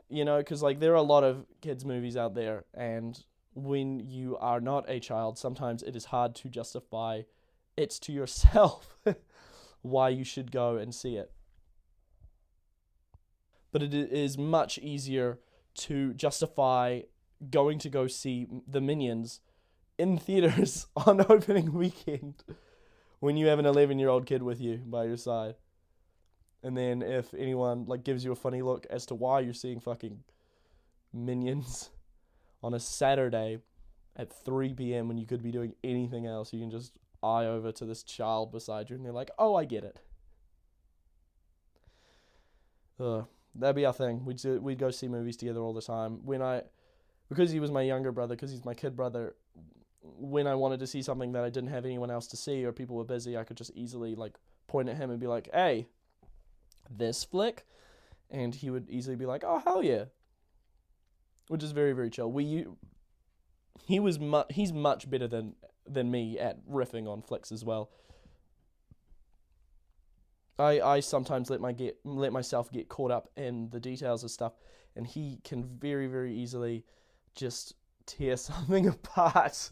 you know, because like there are a lot of kids' movies out there, and when you are not a child, sometimes it is hard to justify it to yourself why you should go and see it. But it is much easier to justify going to go see the Minions in theaters on opening weekend when you have an 11-year-old kid with you by your side. And then if anyone like gives you a funny look as to why you're seeing fucking Minions on a Saturday at 3 p.m. when you could be doing anything else, you can just eye over to this child beside you and they're like, oh, I get it. That'd be our thing. We'd go see movies together all the time. Because he was my younger brother, because he's my kid brother, when I wanted to see something that I didn't have anyone else to see or people were busy, I could just easily like point at him and be like, hey, this flick? And he would easily be like, oh, hell yeah. Which is very, very chill. He's much better than me at riffing on flicks as well. I sometimes let myself get caught up in the details of stuff, and he can very, very easily just tear something apart.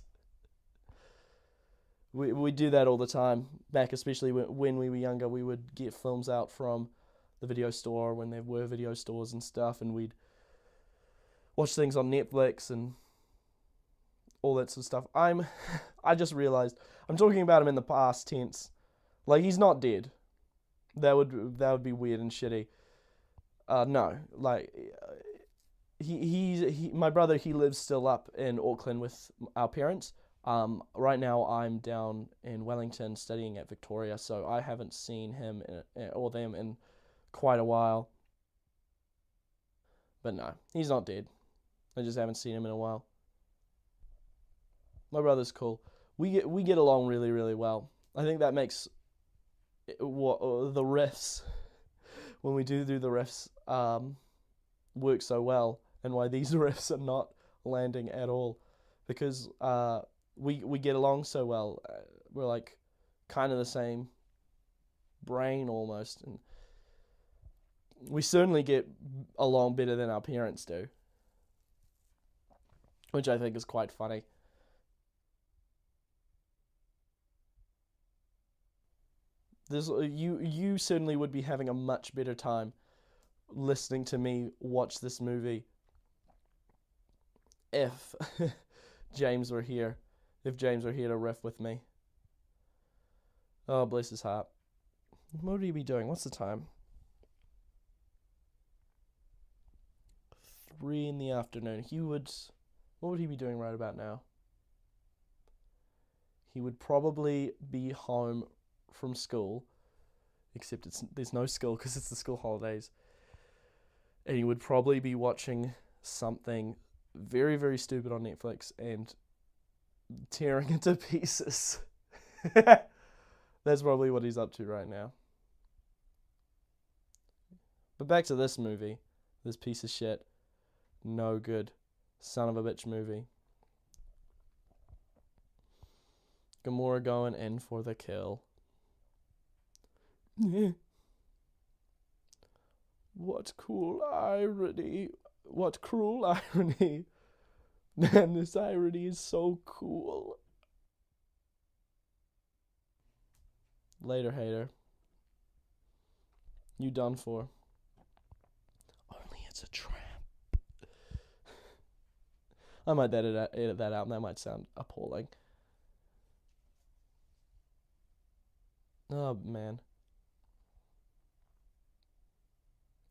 We do that all the time. Back especially when we were younger, we would get films out from the video store when there were video stores and stuff, and we'd watch things on Netflix and all that sort of stuff. I just realized I'm talking about him in the past tense. Like, he's not dead. That would be weird and shitty. No, like my brother, he lives still up in Auckland with our parents. Right now I'm down in Wellington studying at Victoria, so I haven't seen him or them in quite a while. But no, he's not dead. I just haven't seen him in a while. My brother's cool. We get along really, really well. I think that makes what the riffs, when we do the riffs, work so well, and why these riffs are not landing at all, because we get along so well. We're like kind of the same brain almost, and we certainly get along better than our parents do, which I think is quite funny. You certainly would be having a much better time listening to me watch this movie if James were here. If James were here to riff with me. Oh, bless his heart. What would he be doing? What's the time? 3 in the afternoon. What would he be doing right about now? He would probably be home from school, except there's no school because it's the school holidays, and he would probably be watching something very, very stupid on Netflix and tearing it to pieces. That's probably what he's up to right now. But back to this movie, this piece of shit, no good, son of a bitch movie. Gamora going in for the kill. What cool irony. What cruel irony. Man, this irony is so cool. Later, hater. You done for. Only it's a trap. I might edit that out, and that might sound appalling. Oh, man.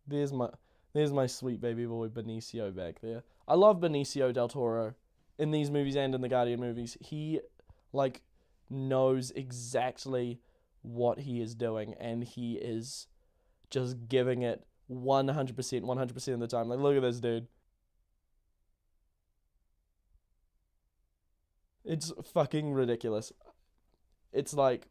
There's my sweet baby boy Benicio back there. I love Benicio del Toro in these movies and in the Guardian movies. He like knows exactly what he is doing, and he is just giving it 100% of the time. Like, look at this dude. It's fucking ridiculous. It's like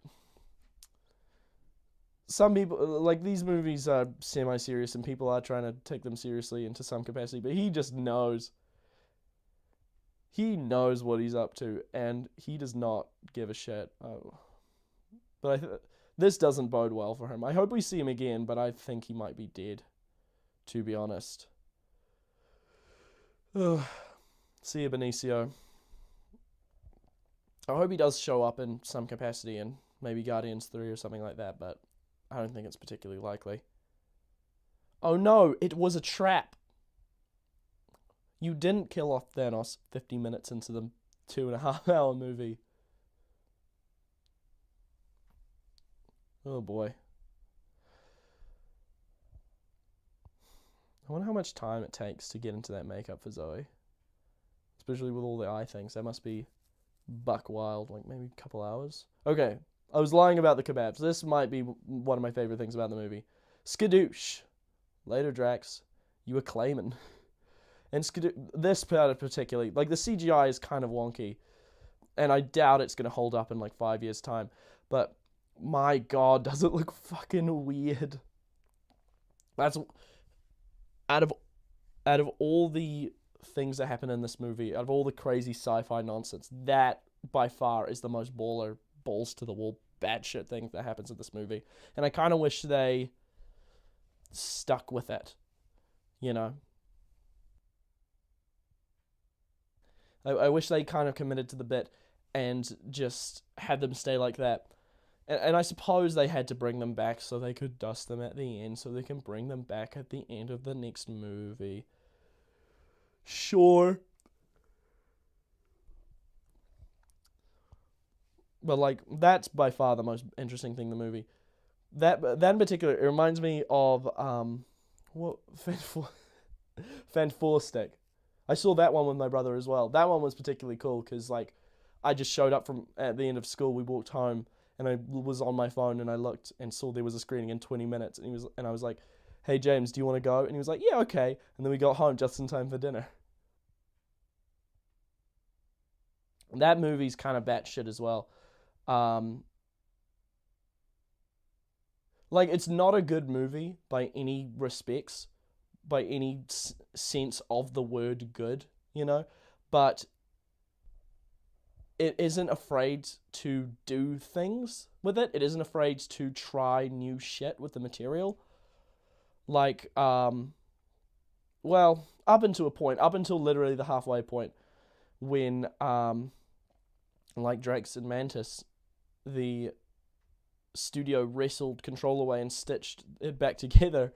some people, like, these movies are semi-serious and people are trying to take them seriously into some capacity, but he just knows. He knows what he's up to, and he does not give a shit. Oh. But this doesn't bode well for him. I hope we see him again, but I think he might be dead, to be honest. Ugh. See you, Benicio. I hope he does show up in some capacity in maybe Guardians 3 or something like that, but I don't think it's particularly likely. Oh no, it was a trap. You didn't kill off Thanos 50 minutes into the 2.5 hour movie. Oh boy. I wonder how much time it takes to get into that makeup for Zoe. Especially with all the eye things. That must be buck wild, like maybe a couple hours. Okay, I was lying about the kebabs. This might be one of my favorite things about the movie. Skadoosh. Later, Drax. You were claiming. And this part particularly, like, the CGI is kind of wonky, and I doubt it's going to hold up in like 5 years' time. But my god, does it look fucking weird? That's out of all the things that happen in this movie, out of all the crazy sci-fi nonsense, that by far is the most balls to the wall batshit thing that happens in this movie. And I kind of wish they stuck with it, you know. I wish they kind of committed to the bit and just had them stay like that. And I suppose they had to bring them back so they could dust them at the end, so they can bring them back at the end of the next movie. Sure. But, like, that's by far the most interesting thing in the movie. That in particular, it reminds me of, what? Fantastic. I saw that one with my brother as well. That one was particularly cool because, like, I just showed up from at the end of school. We walked home, and I was on my phone, and I looked and saw there was a screening in 20 minutes, and I was like, "Hey James, do you want to go?" And he was like, "Yeah, okay." And then we got home just in time for dinner. That movie's kind of batshit as well. Like, it's not a good movie by any respects, by any sense of the word good, you know, but it isn't afraid to do things with it. It isn't afraid to try new shit with the material. Like, well, up until a point, up until literally the halfway point, when, like Drax and Mantis, the studio wrestled Control away and stitched it back together.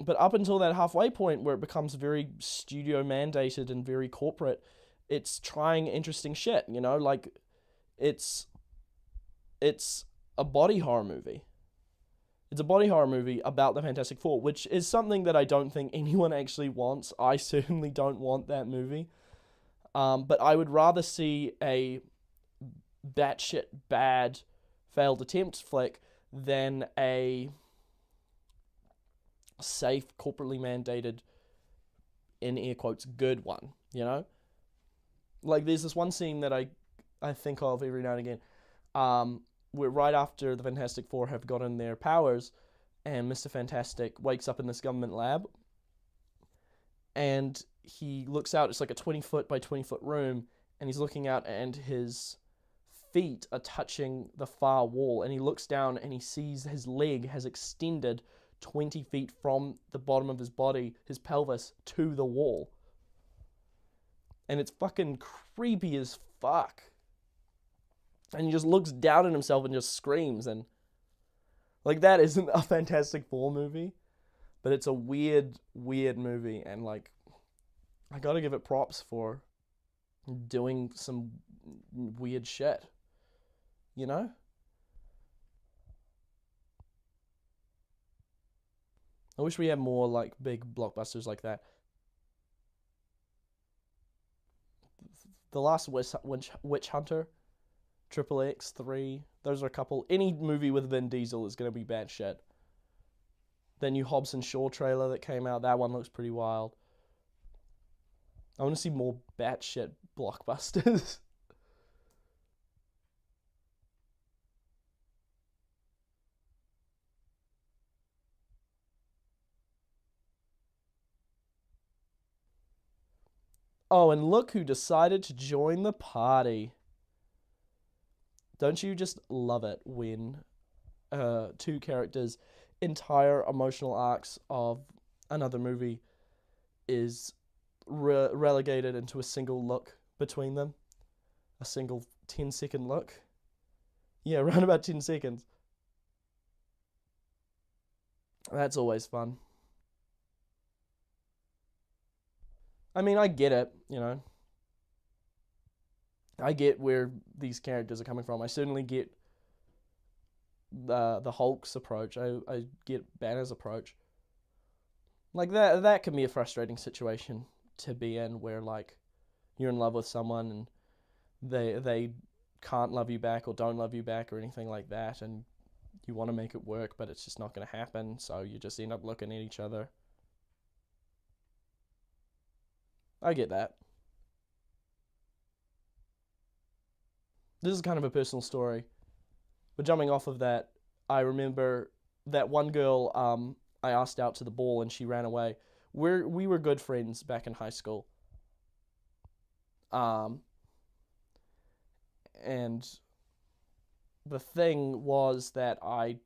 But up until that halfway point where it becomes very studio mandated and very corporate, it's trying interesting shit, you know? Like, it's a body horror movie. It's a body horror movie about the Fantastic Four, which is something that I don't think anyone actually wants. I certainly don't want that movie. But I would rather see a batshit bad failed attempt flick than a safe, corporately mandated, in air quotes, good one, you know? Like, there's this one scene that I think of every now and again, where right after the Fantastic Four have gotten their powers, and Mr. Fantastic wakes up in this government lab, and he looks out. It's like a 20 foot by 20 foot room, and he's looking out, and his feet are touching the far wall, and he looks down and he sees his leg has extended 20 feet from the bottom of his body, his pelvis, to the wall. And it's fucking creepy as fuck. And he just looks down at himself and just screams. And like, that isn't a Fantastic Four movie, but it's a weird, weird movie. And like, I gotta give it props for doing some weird shit, you know? I wish we had more like big blockbusters like that. The Last Witch Hunter, Triple X 3, those are a couple. Any movie with Vin Diesel is going to be bad shit. The new Hobbs and Shaw trailer that came out, that one looks pretty wild. I want to see more batshit blockbusters. Oh, and look who decided to join the party. Don't you just love it when two characters' entire emotional arcs of another movie is relegated into a single look between them? A single 10-second look? Yeah, around about 10 seconds. That's always fun. I mean, I get it, you know. I get where these characters are coming from. I certainly get the Hulk's approach. I get Banner's approach. Like, that can be a frustrating situation to be in, where like you're in love with someone and they can't love you back or don't love you back or anything like that, and you want to make it work, but it's just not going to happen. So you just end up looking at each other. I get that. This is kind of a personal story, but jumping off of that, I remember that one girl I asked out to the ball and she ran away. We were good friends back in high school. Um, and the thing was that I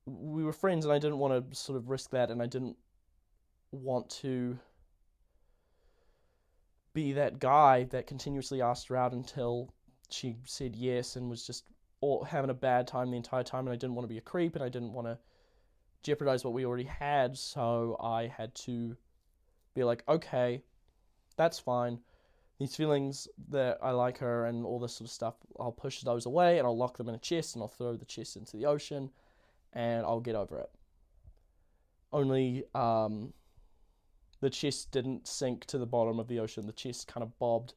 we were friends, and I didn't want to sort of risk that, and I didn't want to be that guy that continuously asked her out until she said yes and was just all having a bad time the entire time, and I didn't want to be a creep, and I didn't want to jeopardize what we already had, so I had to be like, okay, that's fine. These feelings that I like her and all this sort of stuff, I'll push those away and I'll lock them in a chest and I'll throw the chest into the ocean and I'll get over it. Only the chest didn't sink to the bottom of the ocean. The chest kind of bobbed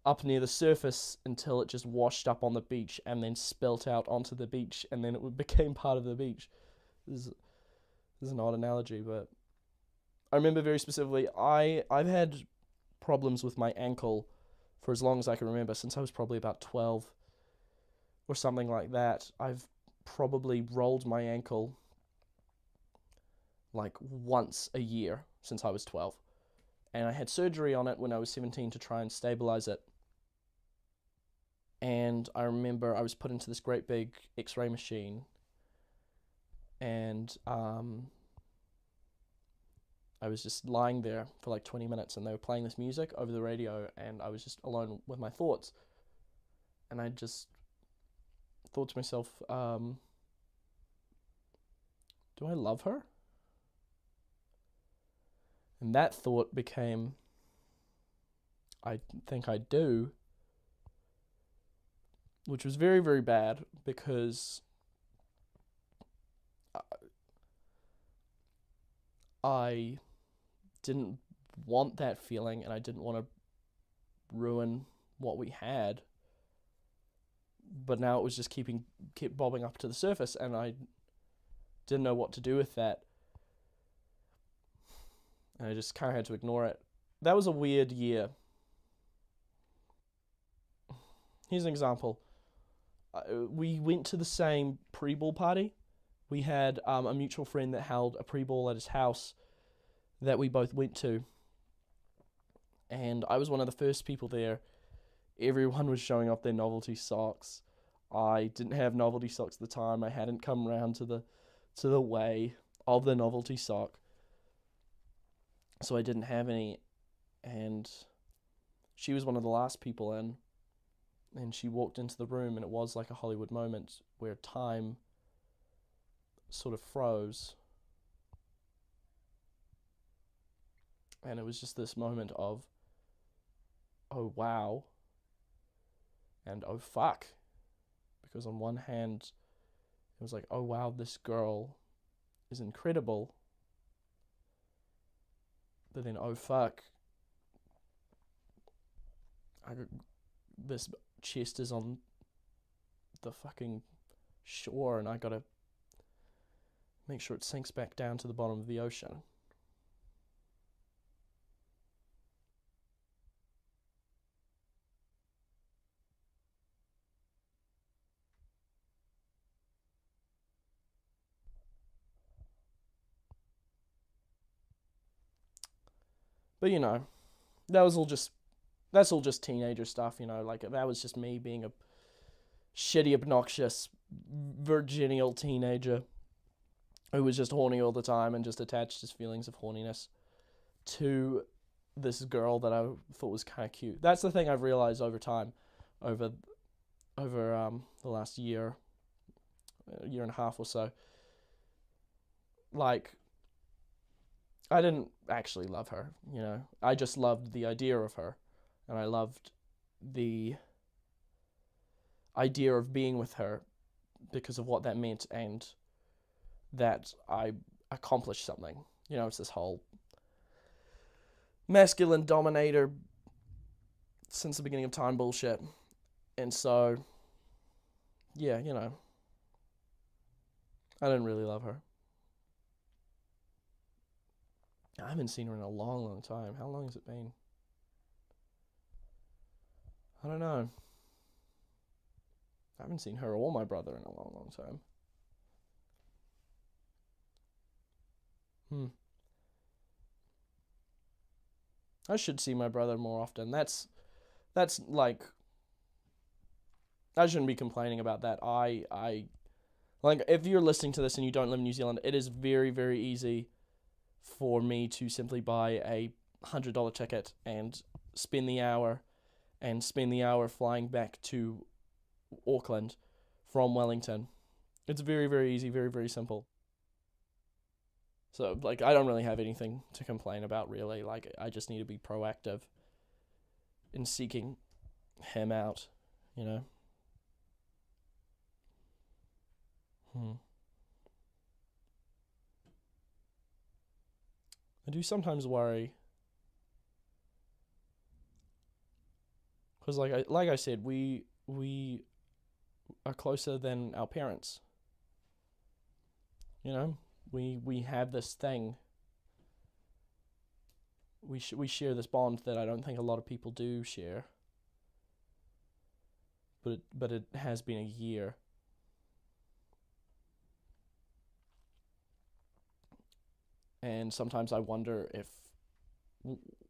up near the surface until it just washed up on the beach and then spilt out onto the beach, and then it became part of the beach. This is an odd analogy, but I remember very specifically, I've had problems with my ankle for as long as I can remember, since I was probably about 12 or something like that. I've probably rolled my ankle like once a year since I was 12. And I had surgery on it when I was 17 to try and stabilize it. And I remember I was put into this great big x-ray machine, and I was just lying there for like 20 minutes, and they were playing this music over the radio, and I was just alone with my thoughts. And I just thought to myself, do I love her? And that thought became, I think I do, which was very, very bad, because I didn't want that feeling, and I didn't want to ruin what we had. But now it was just kept bobbing up to the surface, and I didn't know what to do with that. And I just kind of had to ignore it. That was a weird year. Here's an example. We went to the same pre-ball party, We had a mutual friend that held a pre-ball at his house that we both went to, and I was one of the first people there. Everyone was showing off their novelty socks. I didn't have novelty socks at the time. I hadn't come round to the way of the novelty sock, so I didn't have any. And she was one of the last people in, and she walked into the room, and it was like a Hollywood moment where time sort of froze. And it was just this moment of, oh wow, and oh fuck. Because on one hand, it was like, oh wow, this girl is incredible. But then, oh fuck, this chest is on the fucking shore, and I gotta make sure it sinks back down to the bottom of the ocean. But that's all just teenager stuff, like that was just me being a shitty, obnoxious, virginal teenager who was just horny all the time and just attached his feelings of horniness to this girl that I thought was kind of cute. That's the thing I've realized over time, over the last year and a half or so. Like, I didn't actually love her, I just loved the idea of her, and I loved the idea of being with her because of what that meant, and that I accomplished something. It's this whole masculine dominator since the beginning of time bullshit. And so, yeah, I didn't really love her. I haven't seen her in a long, long time. How long has it been? I don't know. I haven't seen her or my brother in a long, long time. I should see my brother more often. That's like, I shouldn't be complaining about that. I like, if you're listening to this and you don't live in New Zealand, it is very, very easy for me to simply buy a $100 ticket and spend the hour flying back to Auckland from Wellington. It's very, very easy, very, very simple. So, like, I don't really have anything to complain about, really. Like, I just need to be proactive in seeking him out, you know? I do sometimes worry, because like I said, we are closer than our parents. We have this thing. We share this bond that I don't think a lot of people do share. But it has been a year. And sometimes I wonder if,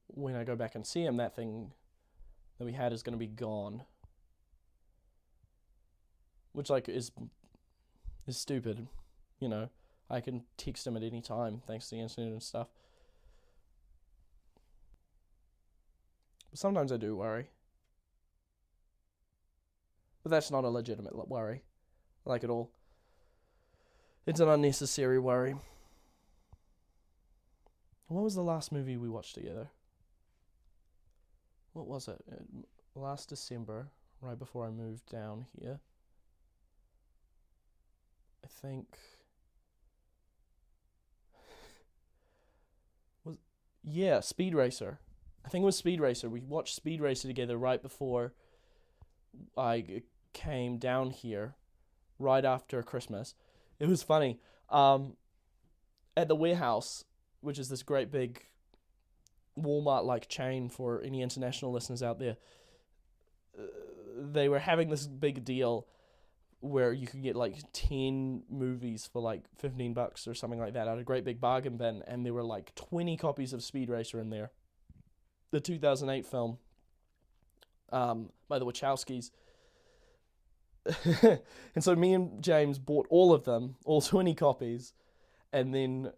when I go back and see him, that thing that we had is going to be gone. Which, like, is stupid, I can text him at any time thanks to the internet and stuff. But sometimes I do worry. But that's not a legitimate worry, like, at all. It's an unnecessary worry. What was the last movie we watched together? What was it? Last December, right before I moved down here. I think... Yeah, Speed Racer. I think it was Speed Racer. We watched Speed Racer together right before I came down here, right after Christmas. It was funny. At the warehouse, which is this great big Walmart-like chain for any international listeners out there, they were having this big deal where you could get like 10 movies for like $15 or something like that at a great big bargain bin, and there were like 20 copies of Speed Racer in there. The 2008 film by the Wachowskis. And so me and James bought all of them, all 20 copies, and then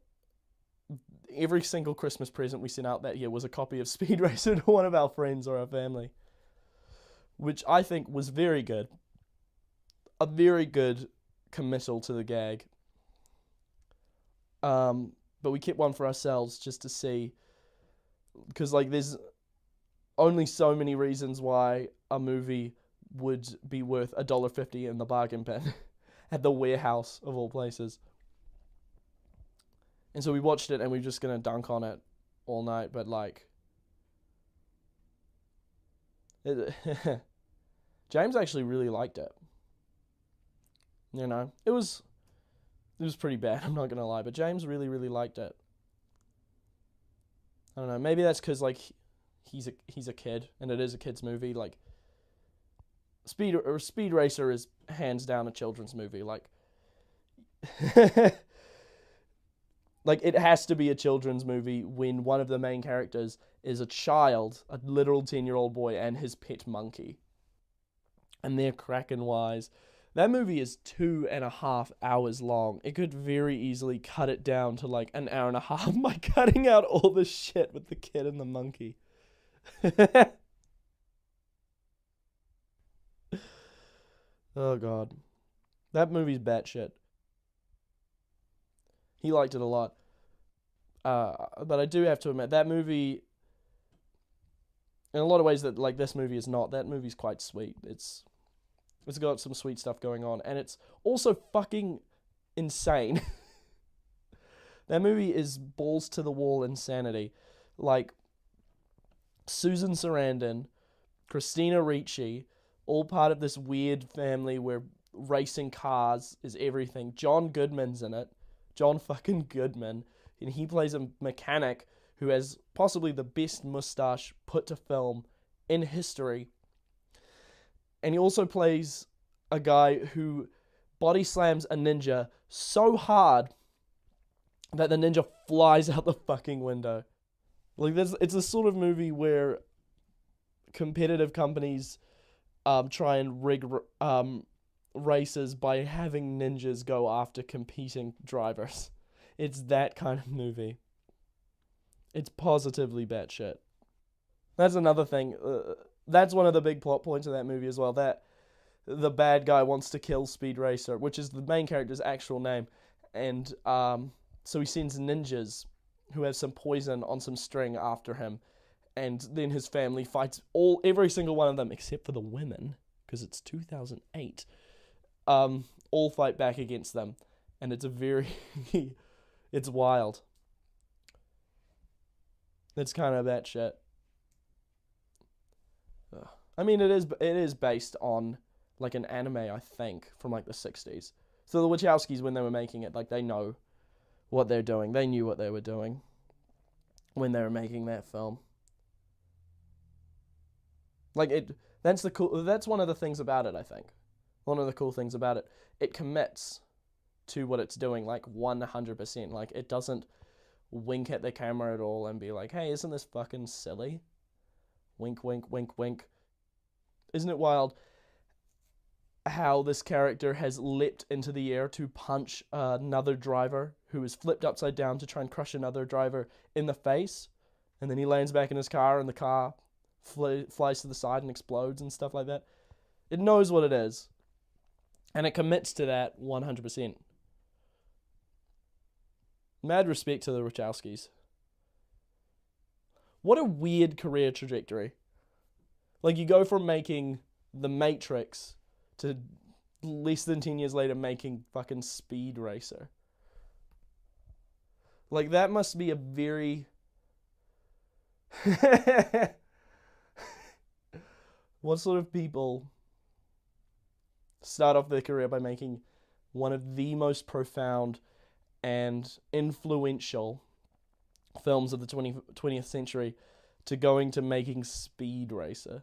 every single Christmas present we sent out that year was a copy of Speed Racer to one of our friends or our family, which I think was very good. A very good committal to the gag. But we kept one for ourselves just to see, because like there's only so many reasons why a movie would be worth $1.50 in the bargain bin at the warehouse of all places. And so we watched it, and we're just gonna dunk on it all night. But like, James actually really liked it. You know, it was pretty bad. I'm not gonna lie, but James really, really liked it. I don't know. Maybe that's because like he's a kid, and it is a kid's movie. Like, Speed Racer is hands down a children's movie. Like, like it has to be a children's movie when one of the main characters is a child, a literal 10-year-old boy, and his pet monkey. And they're cracking wise. That movie is 2.5 hours long. It could very easily cut it down to like an hour and a half by cutting out all the shit with the kid and the monkey. Oh god. That movie's batshit. He liked it a lot. But I do have to admit, that movie, in a lot of ways that like this movie is not, that movie's quite sweet. It's got some sweet stuff going on, and it's also fucking insane. That movie is balls to the wall insanity. Like, Susan Sarandon, Christina Ricci, all part of this weird family where racing cars is everything. John Goodman's in it. John fucking Goodman. And he plays a mechanic who has possibly the best mustache put to film in history. And he also plays a guy who body slams a ninja so hard that the ninja flies out the fucking window. Like, it's a sort of movie where competitive companies try and rig races by having ninjas go after competing drivers. It's that kind of movie. It's positively batshit. That's another thing. That's one of the big plot points of that movie as well. That the bad guy wants to kill Speed Racer, which is the main character's actual name. And so he sends ninjas who have some poison on some string after him. And then his family fights every single one of them, except for the women, because it's 2008. All fight back against them. And it's it's wild. It's kind of that shit. I mean, it is based on like an anime, I think, from like the 60s. So the Wachowskis, when they were making it, like they know what they're doing. They knew what they were doing when they were making that film. Like that's one of the things about it, I think. One of the cool things about it. It commits to what it's doing, like 100%. Like, it doesn't wink at the camera at all and be like, hey, isn't this fucking silly? Wink, wink, wink, wink. Isn't it wild how this character has leapt into the air to punch another driver who is flipped upside down to try and crush another driver in the face, and then he lands back in his car and the car flies to the side and explodes and stuff like that. It knows what it is, and it commits to that 100%. Mad respect to the Wachowskis. What a weird career trajectory. Like, you go from making The Matrix to less than 10 years later making fucking Speed Racer. Like, that must be a very... What sort of people start off their career by making one of the most profound and influential films of the 20th century to going to making Speed Racer?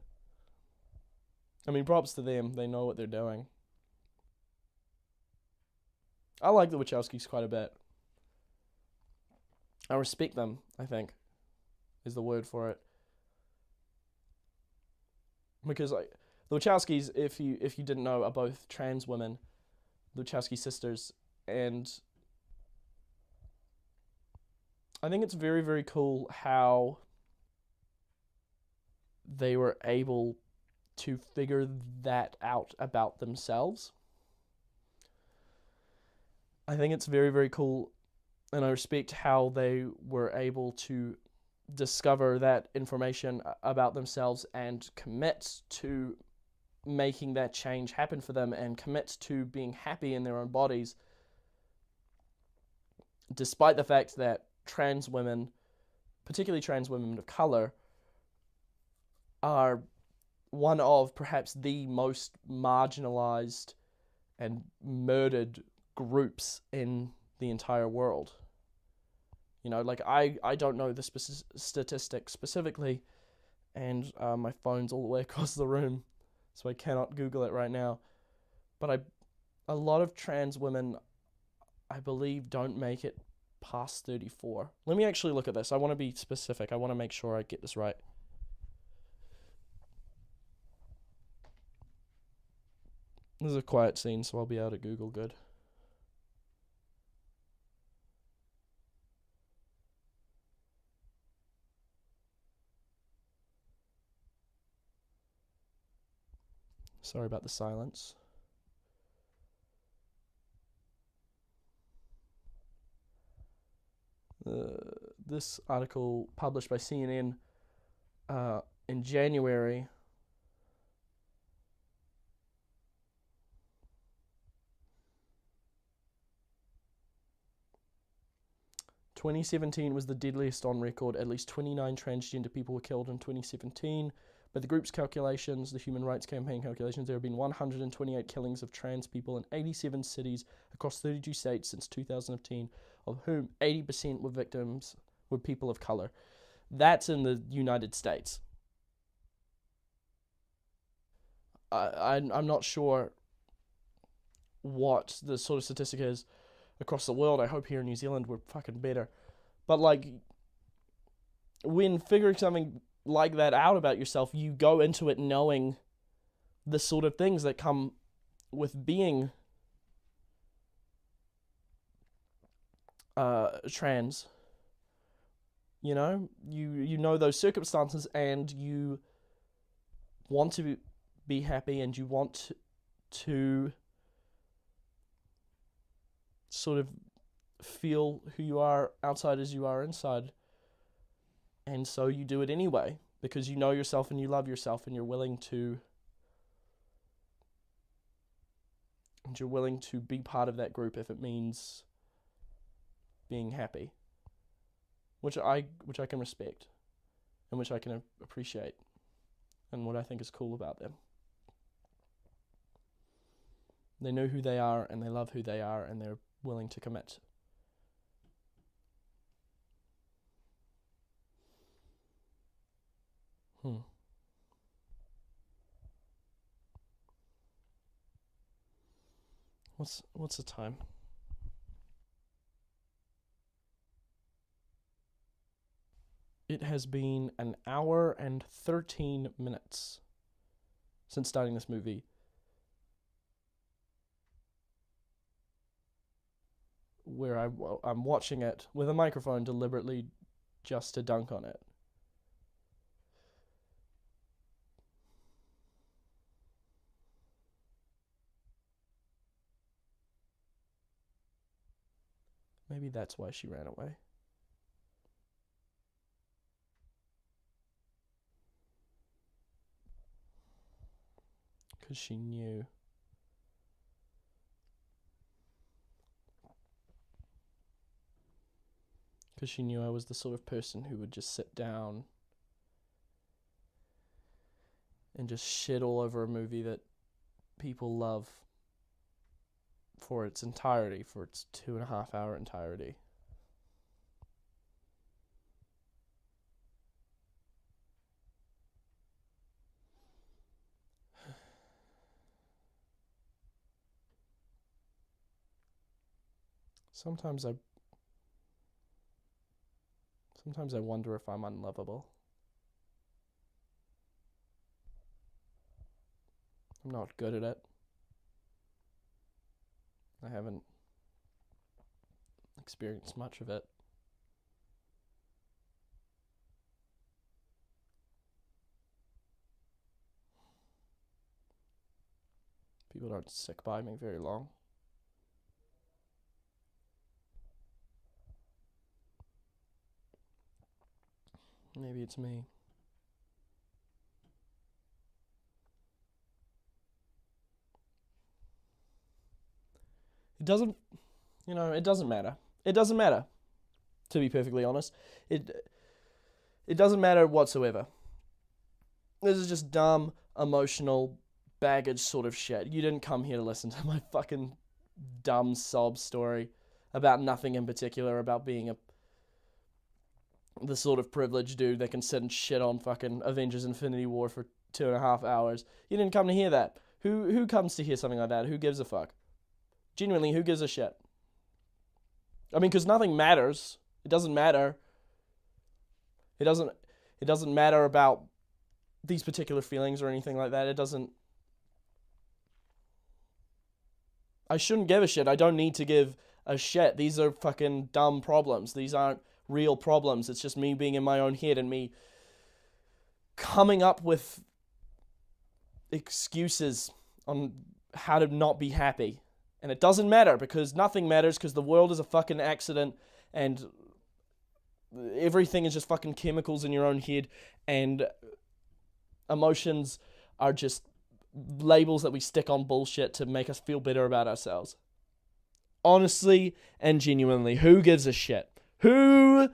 I mean, props to them. They know what they're doing. I like the Wachowskis quite a bit. I respect them, I think, is the word for it. Because like the Wachowskis, if you didn't know, are both trans women, the Wachowski sisters, and I think it's very, very cool how they were able to figure that out about themselves. I think it's very, very cool, and I respect how they were able to discover that information about themselves and commit to making that change happen for them and commit to being happy in their own bodies, despite the fact that trans women, particularly trans women of color, are one of perhaps the most marginalized and murdered groups in the entire world. You know, like I don't know the statistic specifically, and my phone's all the way across the room, so I cannot Google it right now. But a lot of trans women, I believe, don't make it past 34. Let me actually look at this. I want to be specific. I want to make sure I get this right. This is a quiet scene, so I'll be able to Google good. Sorry about the silence. This article published by CNN in January 2017 was the deadliest on record. At least 29 transgender people were killed in 2017. By the group's calculations, the Human Rights Campaign calculations, there have been 128 killings of trans people in 87 cities across 32 states since 2015, of whom 80% were people of color. That's in the United States. I'm not sure what the sort of statistic is across the world. I hope here in New Zealand we're fucking better. But like, when figuring something like that out about yourself, you go into it knowing the sort of things that come with being trans. You know, you know those circumstances, and you want to be happy, and you want to sort of feel who you are outside as you are inside. And so you do it anyway, because you know yourself and you love yourself, and you're willing to be part of that group if it means being happy, which I can respect, and which I can appreciate, and what I think is cool about them. They know who they are, and they love who they are, and they're willing to commit. What's the time? It has been an hour and 13 minutes since starting this movie. Where I'm watching it with a microphone deliberately just to dunk on it. Maybe that's why she ran away. Because she knew. Because she knew I was the sort of person who would just sit down and just shit all over a movie that people love for its entirety, for its 2.5 hour entirety. Sometimes I wonder if I'm unlovable. I'm not good at it. I haven't experienced much of it. People don't stick by me very long. Maybe it's me. It doesn't, it doesn't matter. It doesn't matter, to be perfectly honest. It doesn't matter whatsoever. This is just dumb, emotional, baggage sort of shit. You didn't come here to listen to my fucking dumb sob story about nothing in particular, about being the sort of privileged dude that can sit and shit on fucking Avengers Infinity War for 2.5 hours. You didn't come to hear that. Who comes to hear something like that? Who gives a fuck? Genuinely, who gives a shit? I mean, because nothing matters. It doesn't matter. It doesn't matter about these particular feelings or anything like that. It doesn't. I shouldn't give a shit. I don't need to give a shit. These are fucking dumb problems. These aren't real problems. It's just me being in my own head and me coming up with excuses on how to not be happy. And it doesn't matter, because nothing matters, because the world is a fucking accident and everything is just fucking chemicals in your own head, and emotions are just labels that we stick on bullshit to make us feel better about ourselves. Honestly and genuinely, who gives a shit? Who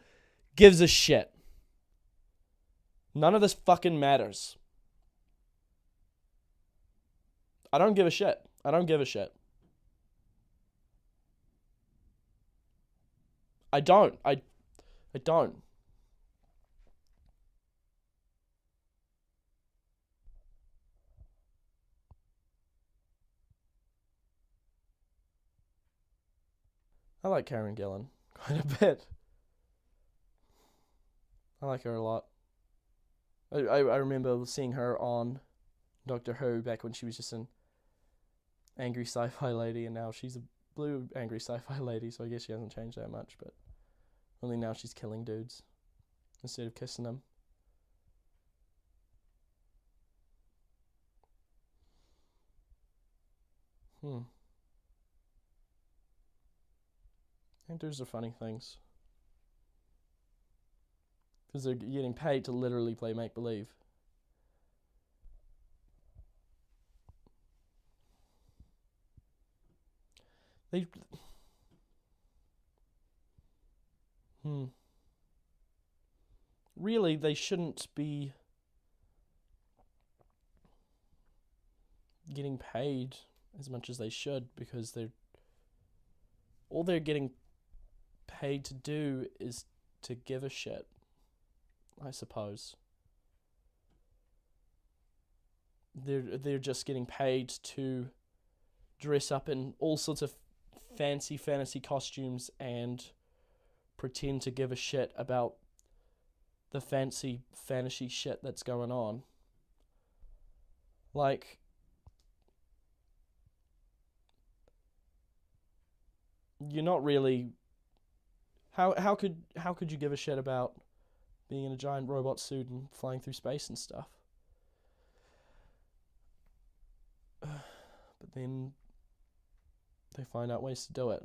gives a shit? None of this fucking matters. I don't give a shit. I don't give a shit. I don't. I don't. I like Karen Gillan quite a bit. I like her a lot. I remember seeing her on Doctor Who back when she was just an angry sci-fi lady, and now she's a blue angry sci-fi lady, so I guess she hasn't changed that much, but only now she's killing dudes instead of kissing them. Actors are funny things, because they're getting paid to literally play make-believe. They... Really, they shouldn't be getting paid as much as they should, because all they're getting paid to do is to give a shit, I suppose. They're just getting paid to dress up in all sorts of fancy fantasy costumes and pretend to give a shit about the fancy fantasy shit that's going on. Like, you're not really... How could you give a shit about being in a giant robot suit and flying through space and stuff? But then they find out ways to do it.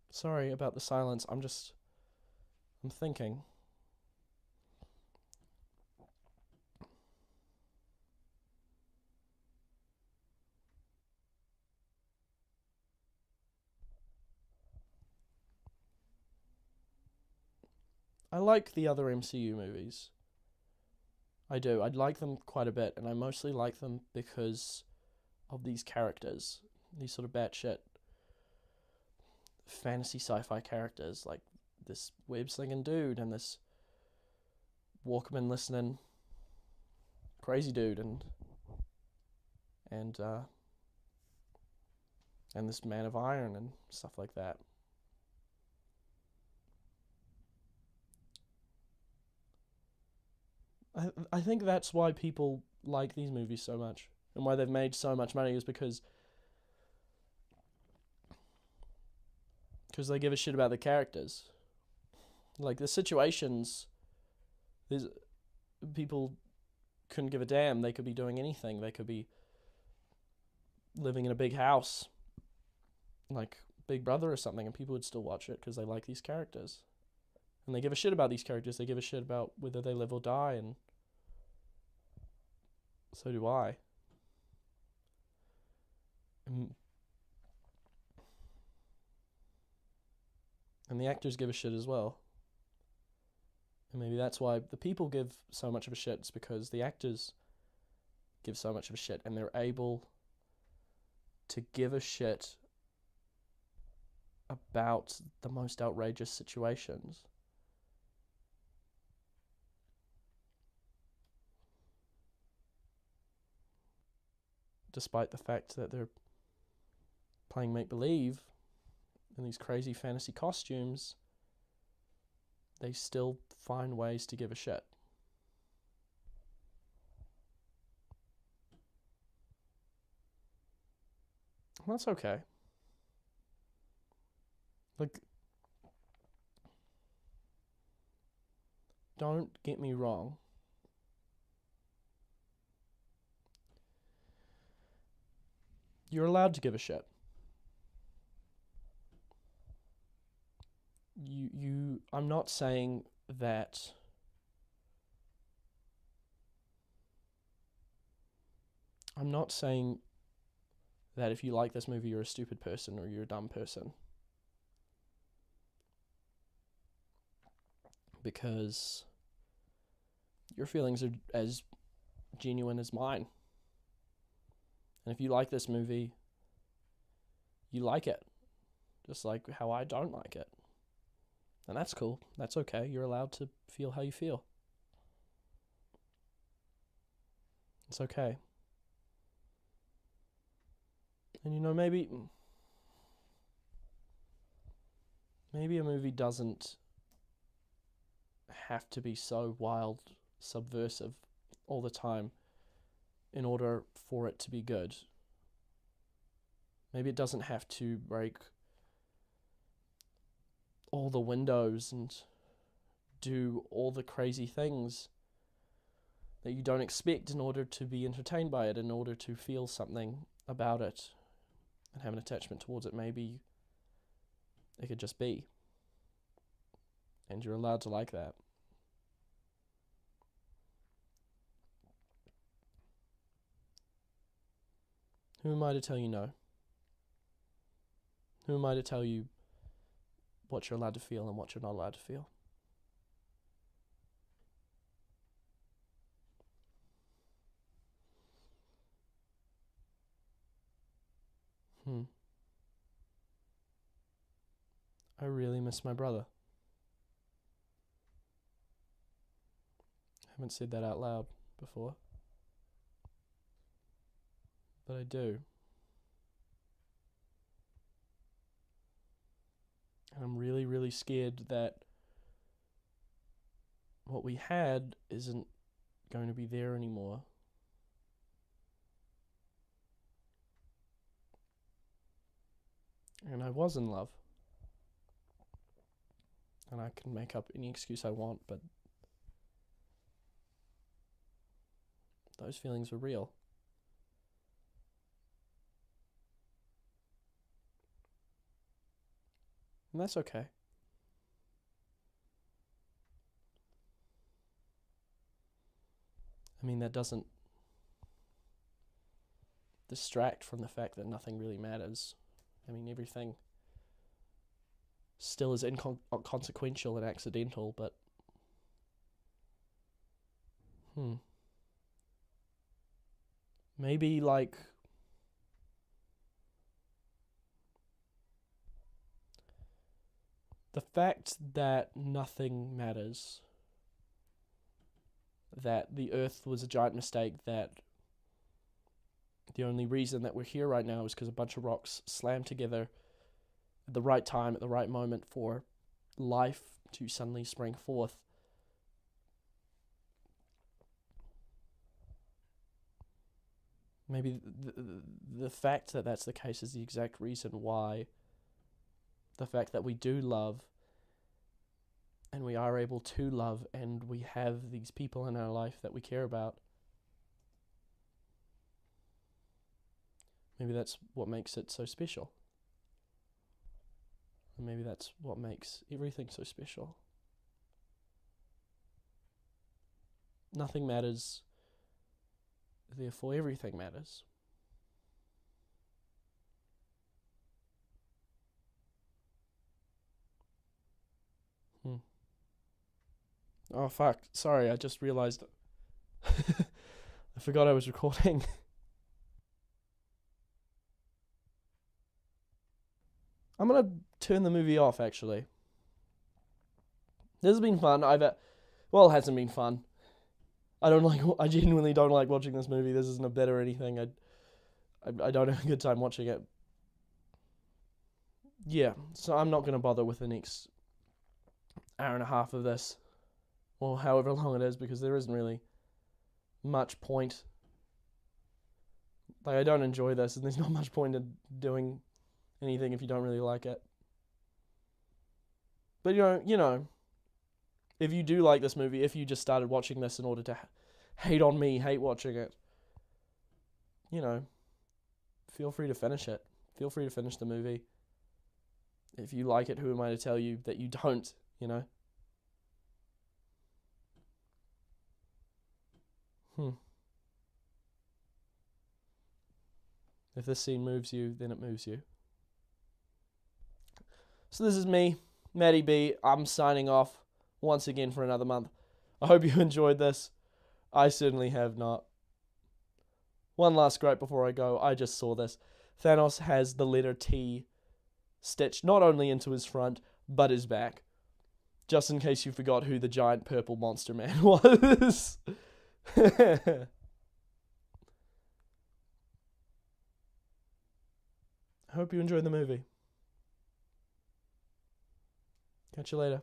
Sorry about the silence. I'm thinking. I like the other MCU movies. I do. I like them quite a bit, and I mostly like them because of these characters. These sort of batshit fantasy sci-fi characters, like this web-slinging dude and this Walkman listening, crazy dude, and this Man of Iron and stuff like that. I think that's why people like these movies so much, and why they've made so much money, is because they give a shit about the characters. Like, the situations, there's people couldn't give a damn. They could be doing anything. They could be living in a big house, like Big Brother or something, and people would still watch it because they like these characters. And they give a shit about these characters. They give a shit about whether they live or die, and so do I. And the actors give a shit as well. And maybe that's why the people give so much of a shit. It's because the actors give so much of a shit, and they're able to give a shit about the most outrageous situations. Despite the fact that they're playing make-believe in these crazy fantasy costumes, they still find ways to give a shit. And that's okay. Like, don't get me wrong. You're allowed to give a shit. I'm not saying that if you like this movie, you're a stupid person or you're a dumb person. Because your feelings are as genuine as mine. And if you like this movie, you like it. Just like how I don't like it. And that's cool. That's okay. You're allowed to feel how you feel. It's okay. And maybe a movie doesn't have to be so wild, subversive all the time in order for it to be good. Maybe it doesn't have to break all the windows and do all the crazy things that you don't expect in order to be entertained by it, in order to feel something about it and have an attachment towards it. Maybe it could just be. And you're allowed to like that. Who am I to tell you no? Who am I to tell you what you're allowed to feel and what you're not allowed to feel? I really miss my brother. I haven't said that out loud before, but I do. And I'm really, really scared that what we had isn't going to be there anymore. And I was in love. And I can make up any excuse I want, but those feelings were real. And that's okay. I mean, that doesn't distract from the fact that nothing really matters. I mean, everything still is inconsequential and accidental, but maybe like the fact that nothing matters that the Earth was a giant mistake, that the only reason that we're here right now is because a bunch of rocks slammed together at the right time, at the right moment for life to suddenly spring forth. Maybe the fact that that's the case is the exact reason why the fact that we do love and we are able to love and we have these people in our life that we care about. Maybe that's what makes it so special. And maybe that's what makes everything so special. Nothing matters, therefore everything matters. Oh fuck, sorry, I just realised I forgot I was recording. I'm gonna turn the movie off, actually. This has been fun. Well, it hasn't been fun. I genuinely don't like watching this movie. This isn't a bit or anything. I don't have a good time watching it. Yeah, so I'm not going to bother with the next hour and a half of this, or however long it is, because there isn't really much point. Like, I don't enjoy this, and there's not much point in doing anything if you don't really like it. But, you know, if you do like this movie, if you just started watching this in order to hate on me, hate watching it, you know, feel free to finish it. Feel free to finish the movie. If you like it, who am I to tell you that you don't, you know? If this scene moves you, then it moves you. So this is me, Matti Bee. I'm signing off once again for another month. I hope you enjoyed this. I certainly have not. One last gripe before I go. I just saw this. Thanos has the letter T stitched not only into his front, but his back. Just in case you forgot who the giant purple monster man was. I hope you enjoyed the movie. Catch you later.